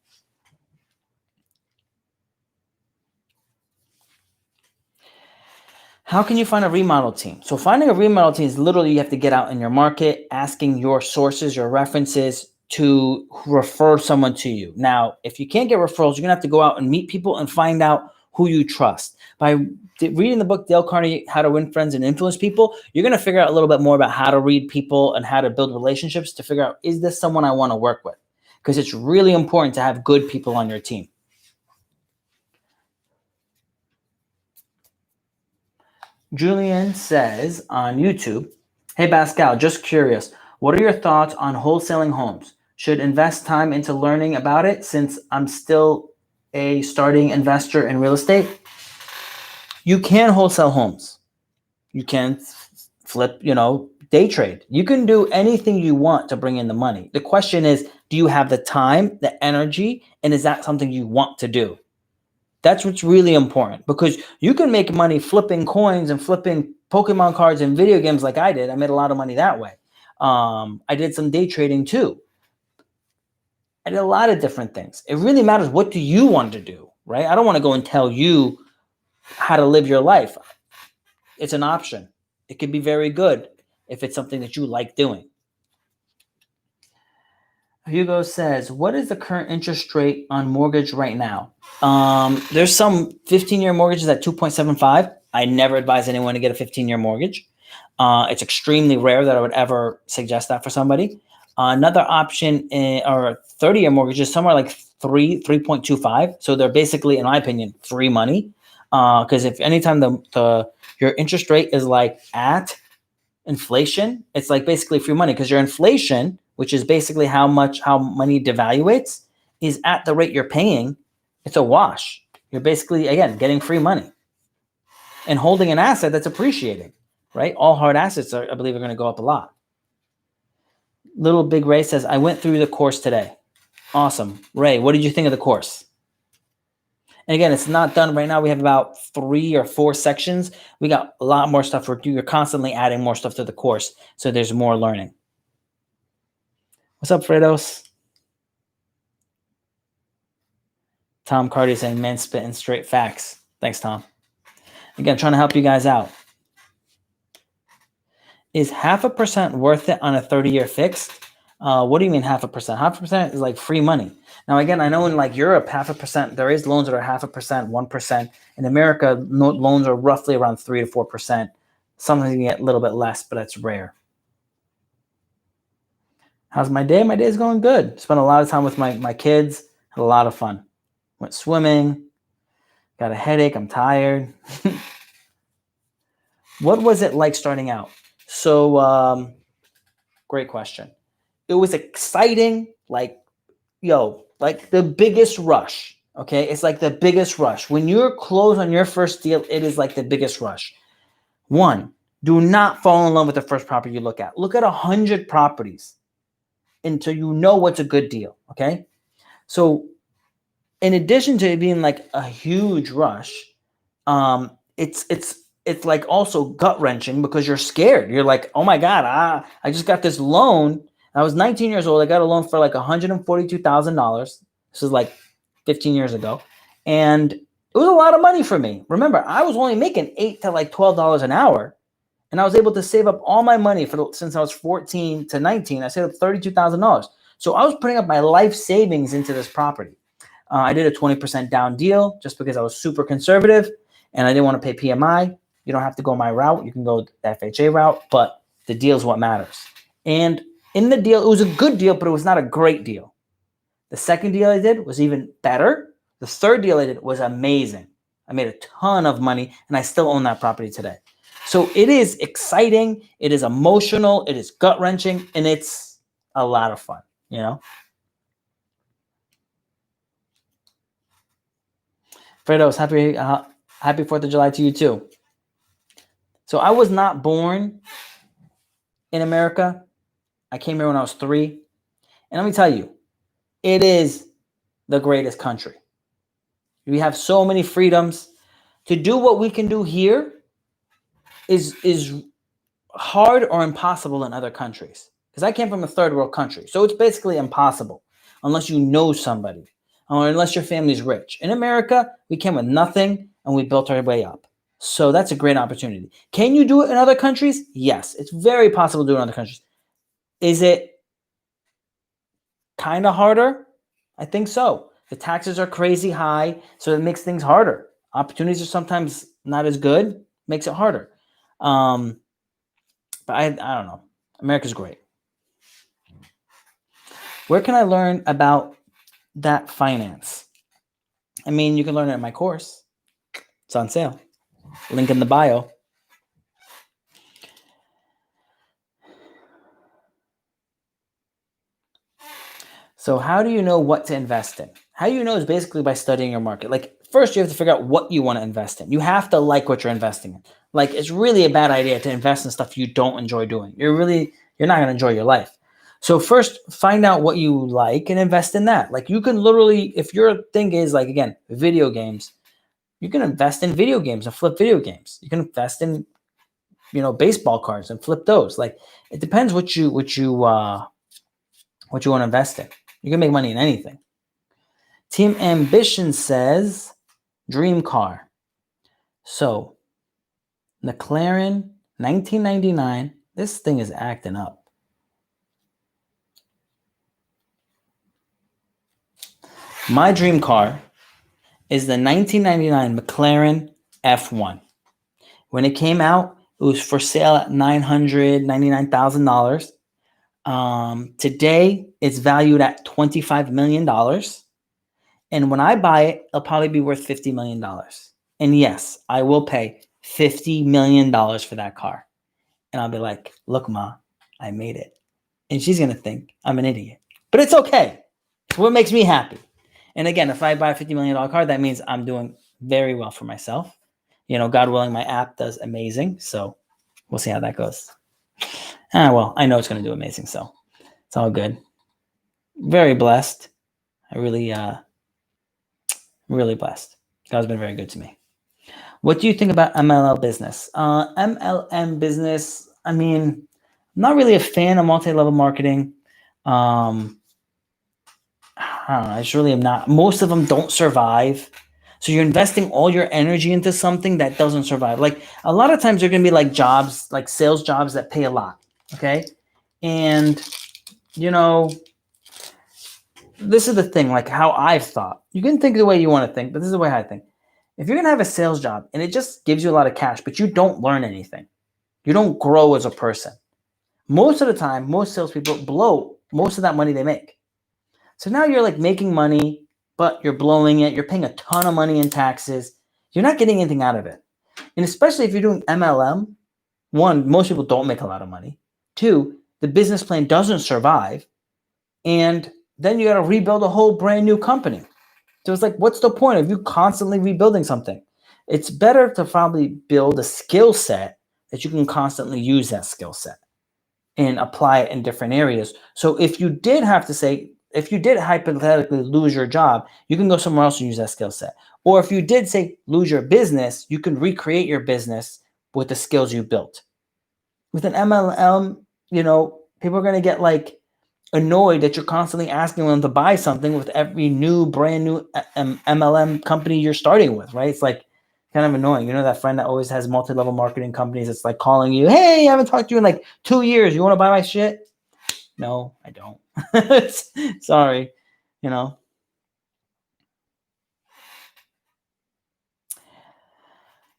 How can you find a remodel team? So finding a remodel team is literally you have to get out in your market, asking your sources, your references to refer someone to you. Now, if you can't get referrals, you're gonna have to go out and meet people and find out who you trust. By reading the book, Dale Carnegie, How to Win Friends and Influence People, you're gonna figure out a little bit more about how to read people and how to build relationships to figure out, is this someone I wanna work with? Because it's really important to have good people on your team. Julian says on YouTube, hey Pascal, just curious, what are your thoughts on wholesaling homes? Should invest time into learning about it since I'm still a starting investor in real estate? You can wholesale homes. You can flip, day trade. You can do anything you want to bring in the money. The question is, do you have the time, the energy, and is that something you want to do? That's what's really important, because you can make money flipping coins and flipping Pokemon cards and video games like I did. I made a lot of money that way. I did some day trading too. I did a lot of different things. It really matters, what do you want to do, right? I don't want to go and tell you how to live your life. It's an option. It could be very good. if it's something that you like doing. Hugo says, what is the current interest rate on mortgage right now? There's some 15-year mortgages at 2.75. I never advise anyone to get a 15-year mortgage. It's extremely rare that I would ever suggest that for somebody. Another option or 30-year mortgage is somewhere like 3.25. So they're basically, in my opinion, free money. Because if anytime your interest rate is like at inflation, it's like basically free money, because your inflation, which is basically how money devaluates, is at the rate you're paying. It's a wash. You're basically, again, getting free money and holding an asset that's appreciating, right? All hard assets I believe are going to go up a lot. Little Big Ray says, I went through the course today. Awesome. Ray, what did you think of the course? And again, it's not done right now. We have about 3 or 4 sections. We got a lot more stuff. You're constantly adding more stuff to the course, so there's more learning. What's up, Fredos? Tom Carty saying, man spitting straight facts. Thanks, Tom. Again, trying to help you guys out. Is 0.5% worth it on a 30-year fixed? What do you mean 0.5%? 0.5% is like free money. Now, again, I know in like Europe, 0.5%, there is loans that are 0.5%, 1%. In America, loans are roughly around 3 to 4%. Sometimes you can get a little bit less, but that's rare. How's my day? My day is going good. Spent a lot of time with my kids. Had a lot of fun. Went swimming. Got a headache. I'm tired. What was it like starting out? So, great question. It was exciting, like the biggest rush. Okay, it's like the biggest rush. When you're close on your first deal, it is like the biggest rush. 1, do not fall in love with the first property you look at. Look at 100 properties until you know what's a good deal. Okay, so in addition to it being like a huge rush, it's like also gut wrenching, because you're scared. You're like, oh my God, I just got this loan. I was 19 years old. I got a loan for like $142,000. This is like 15 years ago. And it was a lot of money for me. Remember, I was only making $8 to like $12 an hour. And I was able to save up all my money since I was 14 to 19. I saved up $32,000. So I was putting up my life savings into this property. I did a 20% down deal just because I was super conservative and I didn't want to pay PMI. You don't have to go my route. You can go the FHA route, but the deal is what matters. And in the deal, it was a good deal, but it was not a great deal. The second deal I did was even better. The third deal I did was amazing. I made a ton of money, and I still own that property today. So it is exciting. It is emotional. It is gut-wrenching, and it's a lot of fun, you know? Fredos, happy 4th of July to you too. So I was not born in America. I came here when I was 3. And let me tell you, it is the greatest country. We have so many freedoms. To do what we can do here is hard or impossible in other countries. Because I came from a third world country. So it's basically impossible unless you know somebody or unless your family's rich. In America, we came with nothing and we built our way up. So that's a great opportunity. Can you do it in other countries? Yes, it's very possible to do it in other countries. Is it kind of harder? I think so. The taxes are crazy high, so it makes things harder. Opportunities are sometimes not as good, makes it harder. But I don't know. America's great. Where can I learn about that finance? I mean, you can learn it in my course. It's on sale. Link in the bio. So how do you know what to invest in? How do you know is basically by studying your market. Like, first, you have to figure out what you want to invest in. You have to like what you're investing in. Like, it's really a bad idea to invest in stuff you don't enjoy doing. You're not going to enjoy your life. So first, find out what you like and invest in that. Like, you can literally, if your thing is like, again, video games, you can invest in video games and flip video games. You can invest in, baseball cards and flip those. Like, it depends what you want to invest in. You can make money in anything. Team Ambition says dream car. So McLaren 1999. This thing is acting up. My dream car is the 1999 McLaren F1. When it came out, it was for sale at $999,000. Today, it's valued at $25 million. And when I buy it, it'll probably be worth $50 million. And yes, I will pay $50 million for that car. And I'll be like, look, Ma, I made it. And she's going to think I'm an idiot. But it's okay. It's what makes me happy. And again, if I buy a $50 million car, that means I'm doing very well for myself. God willing, my app does amazing. So we'll see how that goes. Well, I know it's going to do amazing. So it's all good. Very blessed. I really blessed. God's been very good to me. What do you think about MLM business? MLM business, I mean, I'm not really a fan of multi-level marketing. I don't know, I just really am not. Most of them don't survive. So you're investing all your energy into something that doesn't survive. Like a lot of times they're going to be like jobs, like sales jobs that pay a lot. Okay. And, this is the thing, like how I've thought. You can think the way you want to think, but this is the way I think. If you're going to have a sales job and it just gives you a lot of cash, but you don't learn anything, you don't grow as a person. Most of the time, most salespeople blow most of that money they make. So now you're like making money, but you're blowing it. You're paying a ton of money in taxes. You're not getting anything out of it. And especially if you're doing MLM, one, most people don't make a lot of money. Two, the business plan doesn't survive. And then you got to rebuild a whole brand new company. So it's like, what's the point of you constantly rebuilding something? It's better to probably build a skill set that you can constantly use that skill set and apply it in different areas. So if you did hypothetically lose your job, you can go somewhere else and use that skill set. Or if you did say lose your business, you can recreate your business with the skills you built. With an MLM, people are going to get like annoyed that you're constantly asking them to buy something with every brand new MLM company you're starting with, right? It's like kind of annoying. That friend that always has multi-level marketing companies. It's like calling you, hey, I haven't talked to you in like 2 years. You want to buy my shit? No, I don't. Sorry,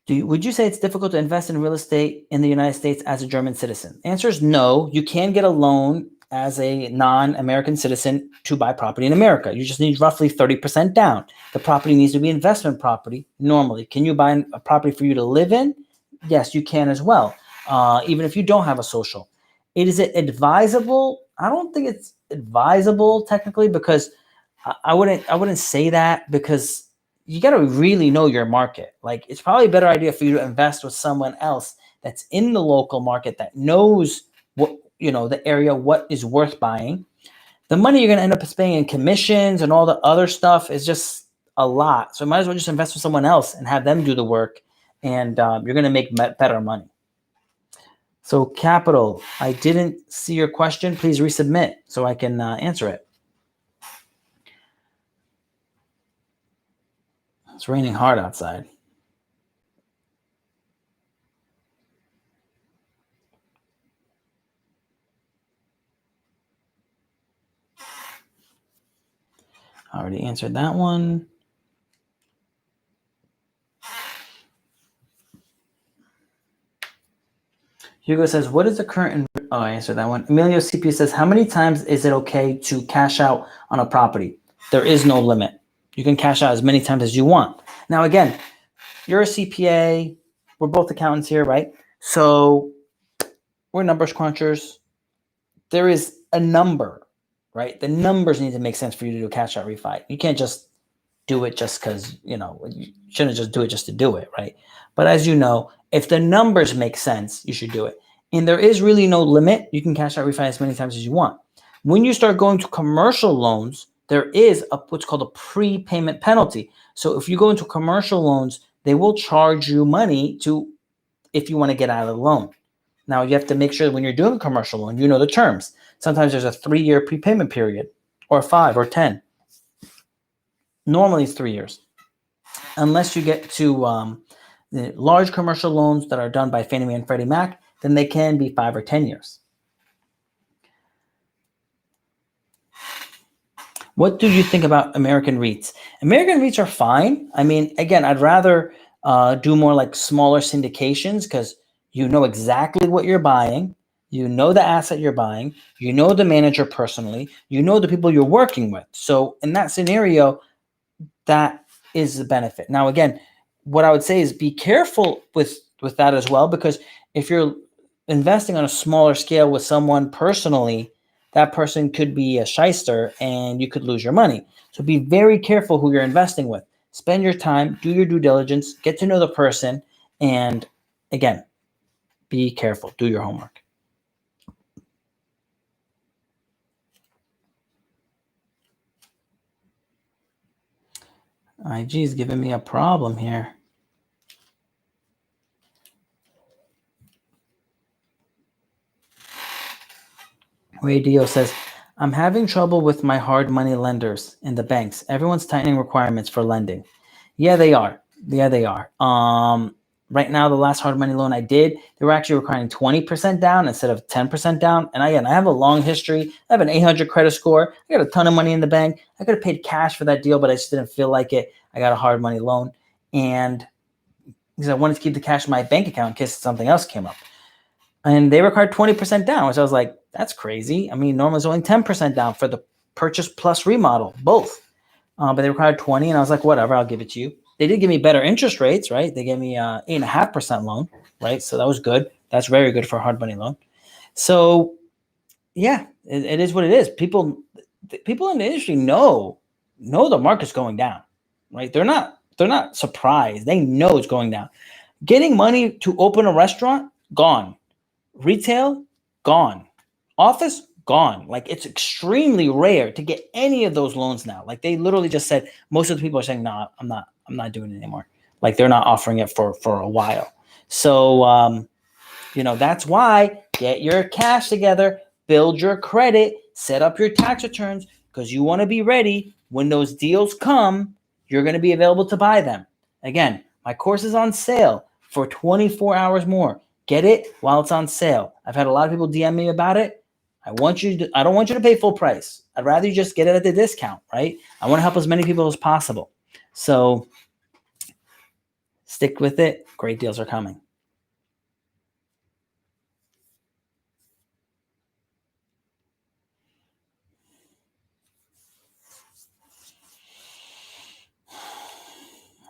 Would you say it's difficult to invest in real estate in the United States as a German citizen? Answer is no. You can get a loan as a non-American citizen to buy property in America. You just need roughly 30% down. The property needs to be investment property normally. Can you buy a property for you to live in? Yes, you can as well, even if you don't have a social. Is it advisable? I don't think it's advisable technically because I wouldn't say that because you got to really know your market. Like it's probably a better idea for you to invest with someone else that's in the local market that knows what, the area, what is worth buying. The money you're going to end up spending in commissions and all the other stuff is just a lot. So might as well just invest with someone else and have them do the work. And you're going to make better money. So Capital, I didn't see your question. Please resubmit so I can answer it. It's raining hard outside. I already answered that one. Hugo says, what is the current? Oh, I answered that one. Emilio CP says, how many times is it okay to cash out on a property? There is no limit. You can cash out as many times as you want. Now, again, you're a CPA. We're both accountants here, right? So we're numbers crunchers. There is a number, right? The numbers need to make sense for you to do a cash out refi. You can't just do it just because, you shouldn't just do it just to do it, right? But as you know, if the numbers make sense, you should do it. And there is really no limit. You can cash out refi as many times as you want. When you start going to commercial loans, there is what's called a prepayment penalty. So if you go into commercial loans, they will charge you money if you want to get out of the loan. Now, you have to make sure that when you're doing a commercial loan, you know the terms. Sometimes there's a 3-year prepayment period or 5 or 10. Normally, it's 3 years. Unless you get to the large commercial loans that are done by Fannie Mae and Freddie Mac, than they can be 5 or 10 years. What do you think about American REITs? American REITs are fine. I mean, again, I'd rather do more like smaller syndications because you know exactly what you're buying. You know the asset you're buying. You know the manager personally. You know the people you're working with. So in that scenario, that is the benefit. Now, again, what I would say is be careful with that as well, because if you're investing on a smaller scale with someone personally, that person could be a shyster and you could lose your money. So be very careful who you're investing with. Spend your time, do your due diligence, get to know the person, and again, be careful, do your homework. IG is giving me a problem here. Radio says, I'm having trouble with my hard money lenders in the banks. Everyone's tightening requirements for lending. Yeah, they are. Yeah, they are. Right now, the last hard money loan I did, they were actually requiring 20% down instead of 10% down. And again, I have a long history. I have an 800 credit score. I got a ton of money in the bank. I could have paid cash for that deal, but I just didn't feel like it. I got a hard money loan. And because I wanted to keep the cash in my bank account in case something else came up. And they required 20% down, which I was like, that's crazy. I mean, normally it's only 10% down for the purchase plus remodel, both. But they required 20, and I was like, whatever, I'll give it to you. They did give me better interest rates, right? They gave me 8.5% loan, right? So that was good. That's very good for a hard money loan. So yeah, it is what it is. People in the industry know the market's going down, right? They're not surprised. They know it's going down. Getting money to open a restaurant, gone. Retail, gone. Office, gone. Like, it's extremely rare to get any of those loans now. Like, they literally just said, most of the people are saying, no, I'm not doing it anymore. Like, they're not offering it for a while. So, that's why get your cash together, build your credit, set up your tax returns, because you want to be ready when those deals come. You're going to be available to buy them. Again, my course is on sale for 24 hours more. Get it while it's on sale. I've had a lot of people DM me about it. I don't want you to pay full price. I'd rather you just get it at the discount, right? I want to help as many people as possible. So stick with it. Great deals are coming.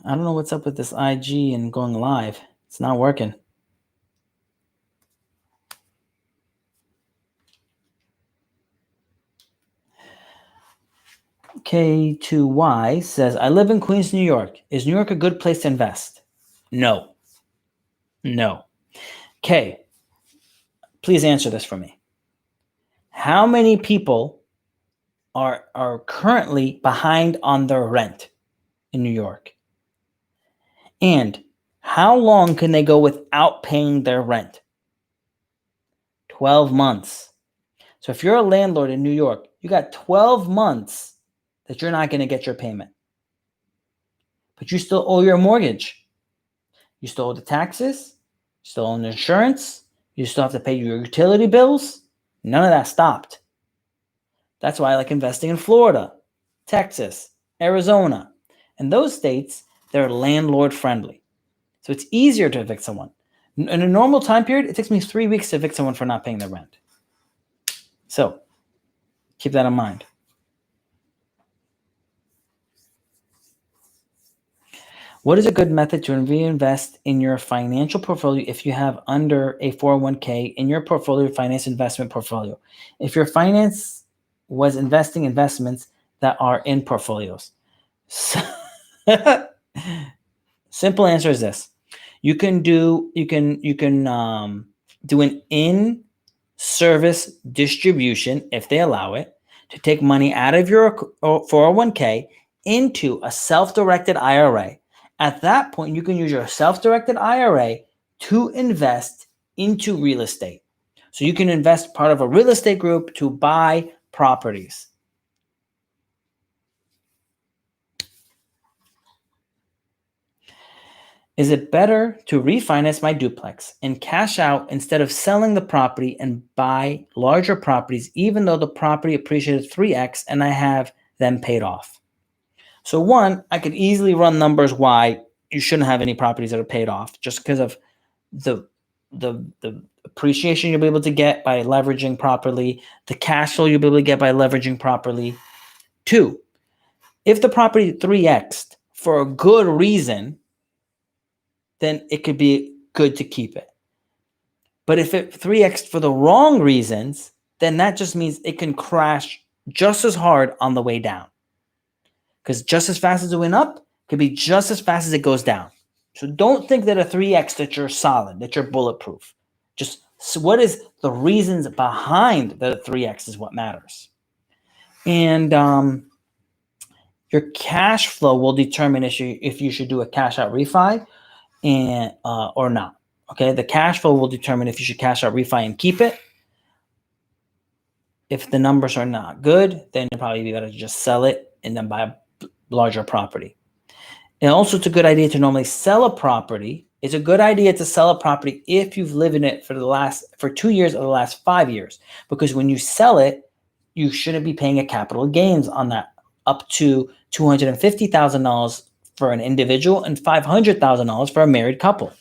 I don't know what's up with this IG and going live. It's not working. K2Y says, I live in Queens, New York. Is New York a good place to invest? No. K, please answer this for me. How many people are currently behind on their rent in New York? And how long can they go without paying their rent? 12 months. So if you're a landlord in New York, you got 12 months that you're not going to get your payment. But you still owe your mortgage. You still owe the taxes. You still owe the insurance. You still have to pay your utility bills. None of that stopped. That's why I like investing in Florida, Texas, Arizona. In those states, they're landlord friendly. So it's easier to evict someone. In a normal time period, it takes me 3 weeks to evict someone for not paying their rent. So keep that in mind. What is a good method to reinvest in your financial portfolio if you have under a 401k in your portfolio finance investment portfolio? If your finance was investing investments that are in portfolios. Simple answer is this. You can do an in-service distribution, if they allow it, to take money out of your 401k into a self-directed IRA. At that point, you can use your self-directed IRA to invest into real estate. So you can invest part of a real estate group to buy properties. Is it better to refinance my duplex and cash out instead of selling the property and buy larger properties, even though the property appreciated 3x and I have them paid off? So one, I could easily run numbers why you shouldn't have any properties that are paid off just because of the the appreciation you'll be able to get by leveraging properly, the cash flow you'll be able to get by leveraging properly. Two, if the property 3x'd for a good reason, then it could be good to keep it. But if it 3x'd for the wrong reasons, then that just means it can crash just as hard on the way down. Because just as fast as it went up, could be just as fast as it goes down. So don't think that a 3x that you're solid, that you're bulletproof. Just what is the reasons behind the 3x is what matters. And your cash flow will determine if you should do a cash out refi and or not. Okay, the cash flow will determine if you should cash out refi and keep it. If the numbers are not good, then it'd probably be better to just sell it and then buy a larger property. And also, it's a good idea to normally sell a property. It's a good idea to sell a property if you've lived in it for 2 years or the last 5 years, because when you sell it, you shouldn't be paying a capital gains on that up to $250,000 for an individual and $500,000 for a married couple.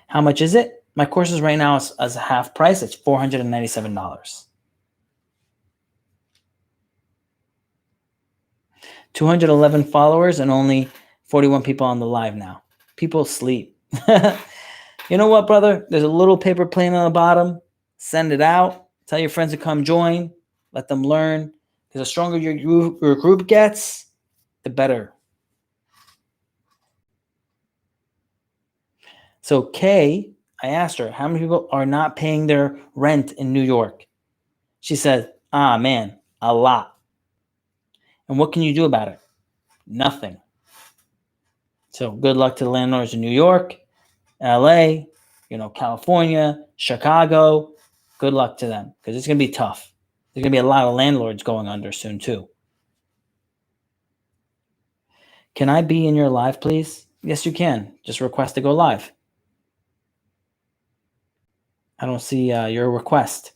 How much is it? My courses right now is as a half price. It's $497. 211 followers and only 41 people on the live now. People sleep. You know what, brother? There's a little paper plane on the bottom. Send it out. Tell your friends to come join. Let them learn. Because the stronger your group gets, the better. So Kay, I asked her, how many people are not paying their rent in New York? She said, man, a lot. And what can you do about it? Nothing. So good luck to the landlords in New York, LA, California, Chicago. Good luck to them because it's going to be tough. There's going to be a lot of landlords going under soon too. Can I be in your live, please? Yes, you can. Just request to go live. I don't see your request.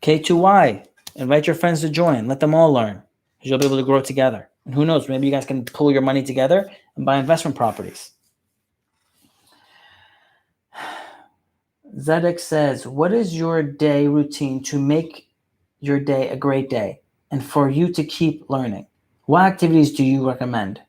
K2Y, invite your friends to join. Let them all learn because you'll be able to grow together. And who knows, maybe you guys can pull your money together and buy investment properties. Zedek says, what is your day routine to make your day a great day and for you to keep learning? What activities do you recommend?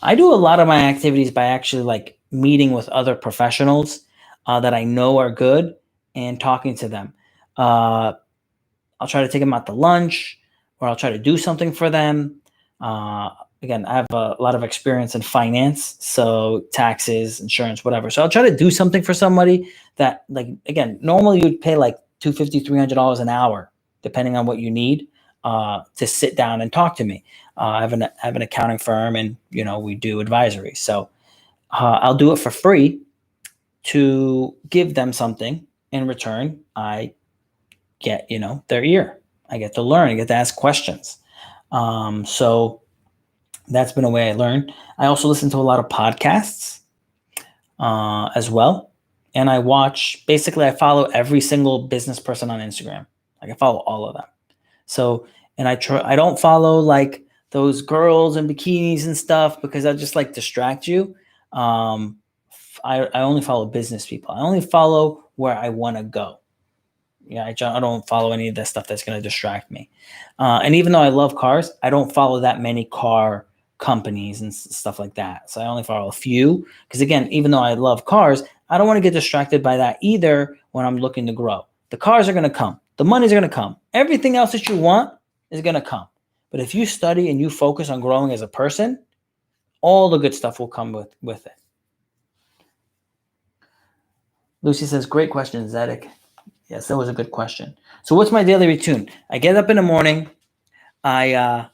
I do a lot of my activities by actually meeting with other professionals that I know are good and talking to them. I'll try to take them out to lunch, or I'll try to do something for them. Again, I have a lot of experience in finance, so taxes, insurance, whatever. So I'll try to do something for somebody that, again, normally you'd pay like $250, $300 an hour, depending on what you need, to sit down and talk to me. I have an accounting firm, and we do advisory. So I'll do it for free to give them something in return. I get their ear. I get to learn. I get to ask questions. So that's been a way I learned. I also listen to a lot of podcasts as well, and I follow every single business person on Instagram. I follow all of them. So, and I don't follow those girls in bikinis and stuff because I just distract you. I only follow business people. I only follow where I want to go. Yeah, I don't follow any of that stuff that's going to distract me. And even though I love cars, I don't follow that many car companies and stuff like that. So I only follow a few because, again, even though I love cars, I don't want to get distracted by that either when I'm looking to grow. The cars are going to come. The money's going to come. Everything else that you want is going to come. But if you study and you focus on growing as a person, all the good stuff will come with it. Lucy says, great question, Zedek. Yes, that was a good question. So what's my daily routine? I get up in the morning. I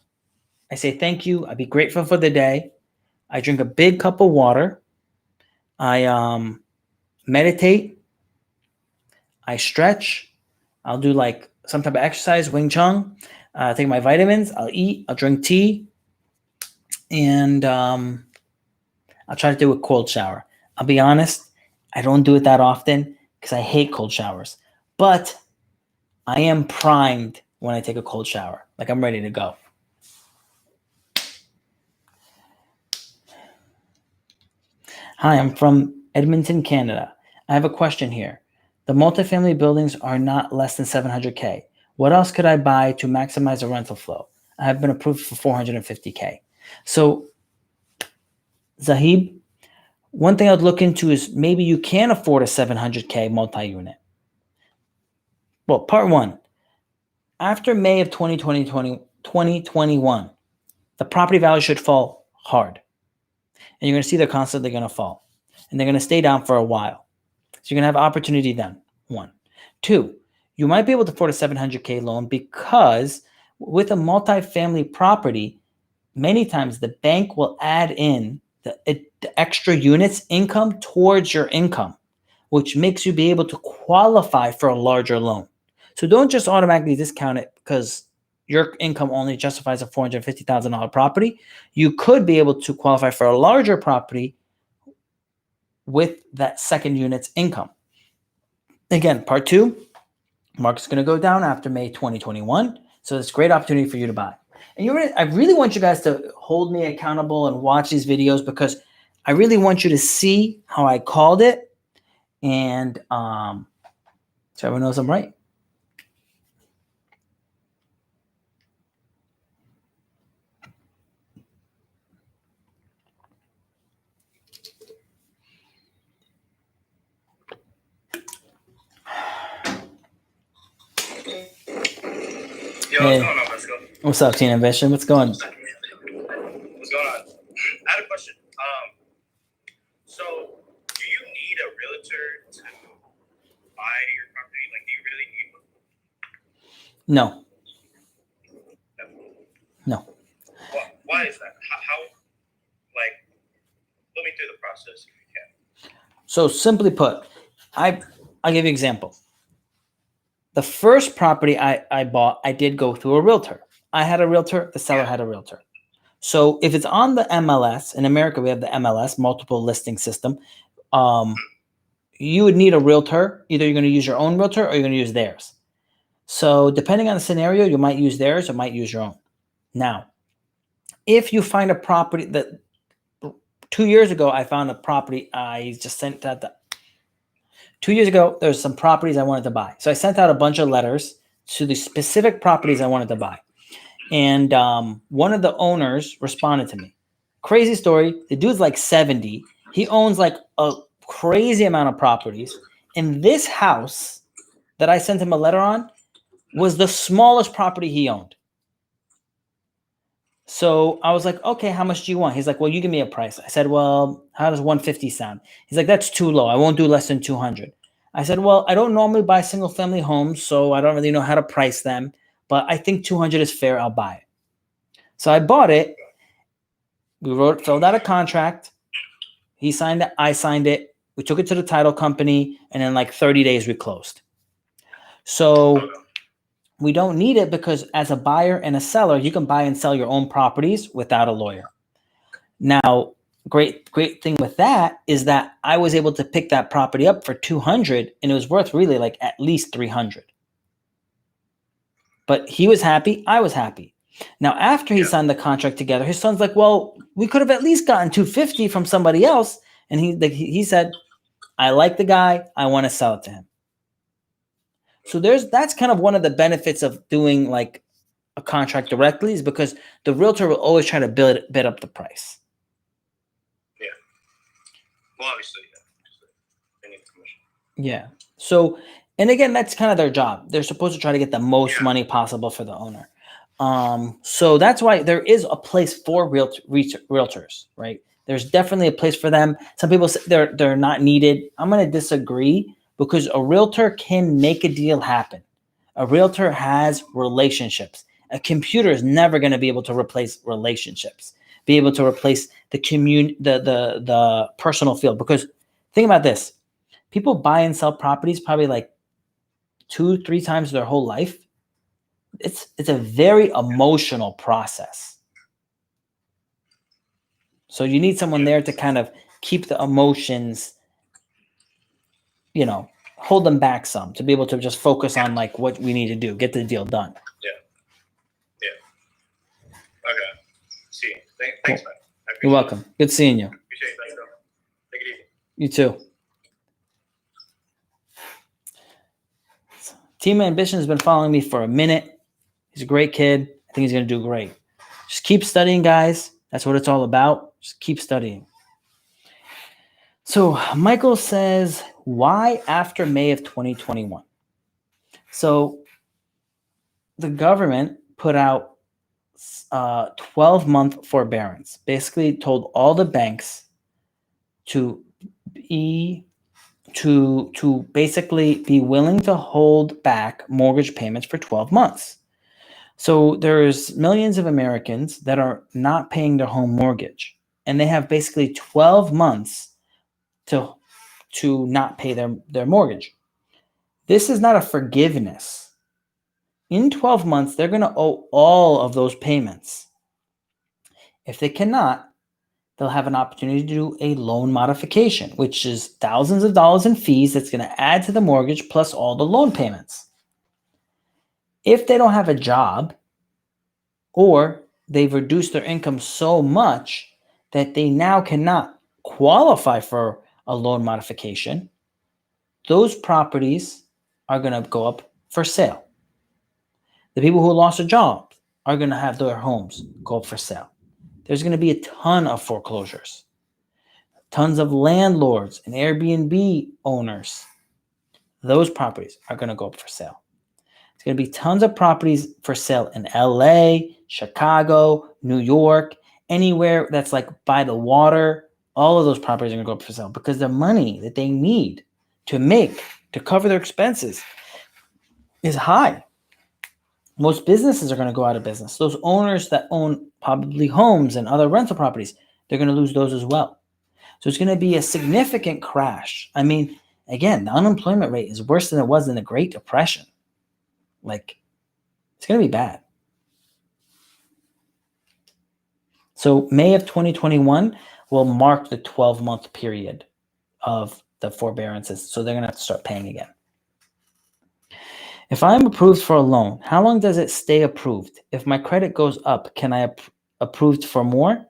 say thank you. I be grateful for the day. I drink a big cup of water. I meditate. I stretch. I'll do some type of exercise, Wing Chun, take my vitamins, I'll eat, I'll drink tea, and I'll try to do a cold shower. I'll be honest, I don't do it that often because I hate cold showers. But I am primed when I take a cold shower. Like I'm ready to go. Hi, I'm from Edmonton, Canada. I have a question here. The multifamily buildings are not less than 700K. What else could I buy to maximize the rental flow? I have been approved for 450K. So, Zahib, one thing I'd look into is maybe you can afford a 700K multi-unit. Well, part one, after May of 2021, the property value should fall hard. And you're going to see they're constantly going to fall. And they're going to stay down for a while. So you're going to have opportunity then, one. Two, you might be able to afford a 700K loan because with a multifamily property, many times the bank will add in the extra units income towards your income, which makes you be able to qualify for a larger loan. So don't just automatically discount it because your income only justifies a $450,000 property. You could be able to qualify for a larger property with that second unit's income. Again, part two, market's going to go down after May 2021. So it's a great opportunity for you to buy. And I really want you guys to hold me accountable and watch these videos because I really want you to see how I called it. And so everyone knows I'm right. Yo, what's going on, Vasco? What's up, Teen Ambition? What's going on? What's going on? I had a question. So do you need a realtor to buy your property? Like, do you really need one? No. No. Why is that? How like, put me through the process if you can. So simply put, I'll give you an example. The first property I bought, I did go through a realtor. I had a realtor, the seller had a realtor. So if it's on the MLS, in America, we have the MLS, multiple listing system. You would need a realtor. Either you're going to use your own realtor or you're going to use theirs. So depending on the scenario, you might use theirs or might use your own. Now, if you find a property that 2 years ago, I found a property, I just sent out 2 years ago, there's some properties I wanted to buy. So I sent out a bunch of letters to the specific properties I wanted to buy. And one of the owners responded to me. Crazy story. The dude's like 70. He owns like a crazy amount of properties. And this house that I sent him a letter on was the smallest property he owned. So I was like, okay, how much do you want? He's like, well, you give me a price. I said, well, how does 150 sound? He's like, that's too low. I won't do less than 200. I said, well, I don't normally buy single family homes, so I don't really know how to price them, but I think 200 is fair. I'll buy it. So I bought it. We filled out a contract. He signed it. I signed it. We took it to the title company, and in like 30 days, we closed. So we don't need it because as a buyer and a seller, you can buy and sell your own properties without a lawyer. Now, great thing with that is that I was able to pick that property up for 200 and it was worth really like at least 300. But he was happy. I was happy. Now, after he signed the contract together, his son's like, well, we could have at least gotten 250 from somebody else. And he said, I like the guy. I want to sell it to him. So that's kind of one of the benefits of doing like a contract directly is because the realtor will always try to bid up the price. Yeah. Well, obviously, they need commission. Yeah. So, and again, that's kind of their job. They're supposed to try to get the most money possible for the owner. So that's why there is a place for realtors, right? There's definitely a place for them. Some people say they're not needed. I'm going to disagree. Because a realtor can make a deal happen. A realtor has relationships. A computer is never going to be able to replace relationships, be able to replace the personal field. Because think about this. People buy and sell properties probably like 2-3 times their whole life. it's a very emotional process. So you need someone there to kind of keep the emotions, hold them back some, to be able to just focus on like what we need to do, get the deal done. Okay. See. Thanks, man. You're welcome. Good seeing you. Appreciate it. Take it easy. You too. Team Ambition has been following me for a minute. He's a great kid. I think he's going to do great. Just keep studying, guys. That's what it's all about. Just keep studying. So Michael says, why after May of 2021? So the government put out 12-month forbearance, basically told all the banks to basically be willing to hold back mortgage payments for 12 months. So there's millions of Americans that are not paying their home mortgage, and they have basically 12 months to not pay their mortgage. This is not a forgiveness. In 12 months, they're going to owe all of those payments. If they cannot, they'll have an opportunity to do a loan modification, which is thousands of dollars in fees that's going to add to the mortgage plus all the loan payments. If they don't have a job, or they've reduced their income so much that they now cannot qualify for a loan modification, those properties are going to go up for sale. The people who lost their jobs are going to have their homes go up for sale. There's going to be a ton of foreclosures, tons of landlords and Airbnb owners. Those properties are going to go up for sale. It's going to be tons of properties for sale in LA, Chicago, New York, anywhere that's like by the water. All of those properties are going to go up for sale because the money that they need to cover their expenses is high. Most businesses are going to go out of business. Those owners that own probably homes and other rental properties, they're going to lose those as well. So it's going to be a significant crash. I mean, again, the unemployment rate is worse than it was in the Great Depression. Like, it's going to be bad. So May of 2021 will mark the 12-month period of the forbearances. So they're going to have to start paying again. If I'm approved for a loan, how long does it stay approved? If my credit goes up, can I approved for more?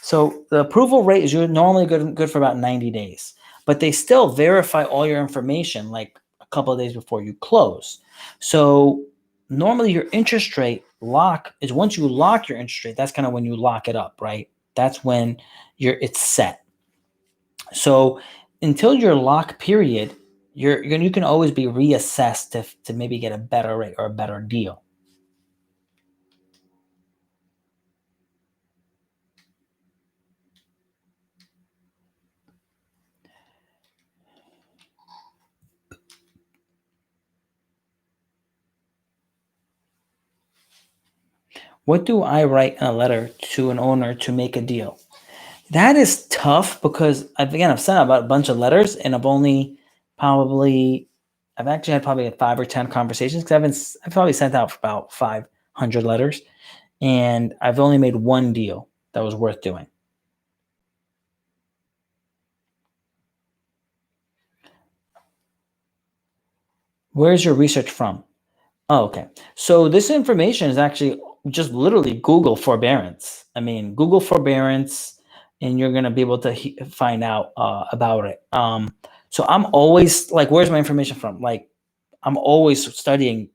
So the approval rate is normally good for about 90 days, but they still verify all your information like a couple of days before you close. So normally your interest rate lock is once you lock your interest rate, that's kind of when you lock it up, right? That's when it's set. So until your lock period, you can always be reassessed to maybe get a better rate or a better deal. What do I write in a letter to an owner to make a deal? That is tough because I've sent out about a bunch of letters, and I've actually had probably 5 or 10 conversations because I've probably sent out about 500 letters, and I've only made one deal that was worth doing. Where's your research from? Oh, okay. So this information is actually just literally Google forbearance. I mean, Google forbearance, and you're going to be able to find out about it. So I'm always like, where's my information from? Like, I'm always studying,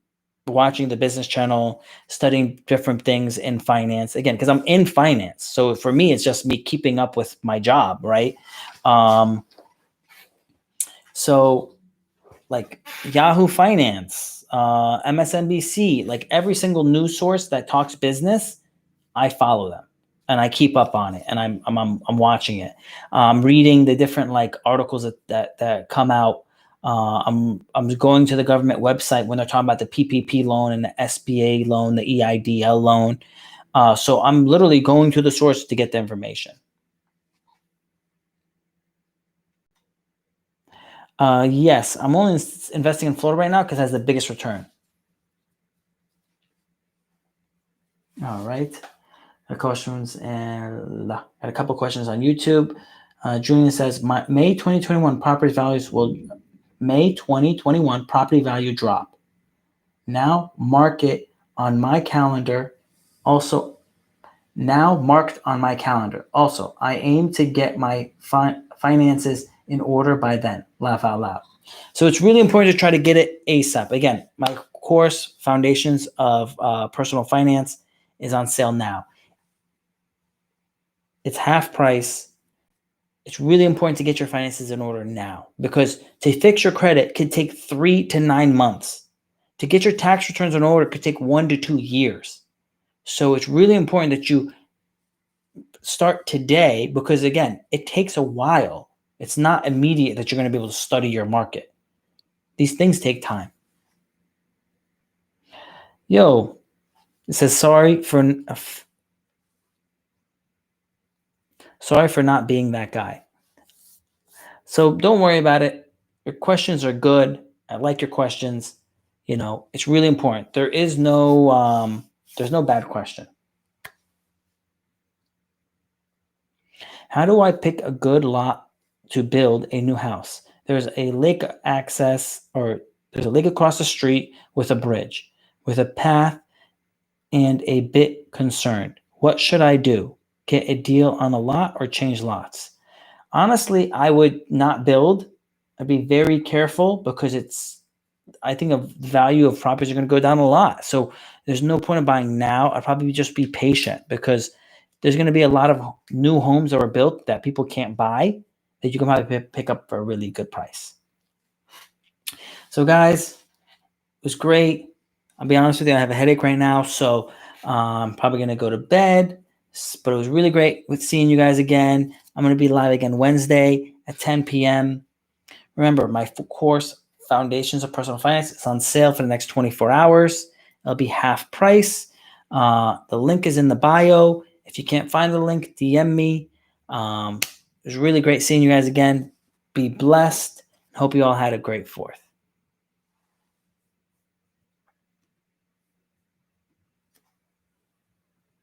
watching the business channel, studying different things in finance. Again, because I'm in finance. So for me, it's just me keeping up with my job, right? So like Yahoo Finance, MSNBC, like every single news source that talks business, I follow them and I keep up on it, and I'm watching it. I'm reading the different like articles that come out. I'm going to the government website when they're talking about the PPP loan and the SBA loan, the EIDL loan. So I'm literally going to the source to get the information. Yes, I'm only investing in Florida right now because it has the biggest return. All right. Questions and got a couple questions on YouTube. Julian says, May 2021 property values will May 2021 property value drop. Now market on my calendar. Also, now marked on my calendar. Also, I aim to get my finances in order by then. Laugh out loud. So it's really important to try to get it ASAP. Again, my course, Foundations of Personal Finance, is on sale now. It's half price. It's really important to get your finances in order now, because to fix your credit could take 3 to 9 months. To get your tax returns in order could take 1 to 2 years. So it's really important that you start today, because again, it takes a while. It's not immediate that you're going to be able to study your market. These things take time. Yo, it says sorry for not being that guy. So don't worry about it. Your questions are good. I like your questions. It's really important. There's no bad question. How do I pick a good lot to build a new house? There's a lake access, or there's a lake across the street with a bridge, with a path, and a bit concerned. What should I do? Get a deal on the lot or change lots? Honestly, I would not build. I'd be very careful, because I think the value of properties are going to go down a lot. So there's no point in buying now. I'd probably just be patient, because there's going to be a lot of new homes that are built that people can't buy that you can probably pick up for a really good price. So guys, it was great. I'll be honest with you, I have a headache right now, so I'm probably going to go to bed. But it was really great with seeing you guys again. I'm going to be live again Wednesday at 10 p.m. Remember, my course, Foundations of Personal Finance, is on sale for the next 24 hours. It'll be half price. The link is in the bio. If you can't find the link, DM me. It was really great seeing you guys again. Be blessed. Hope you all had a great 4th.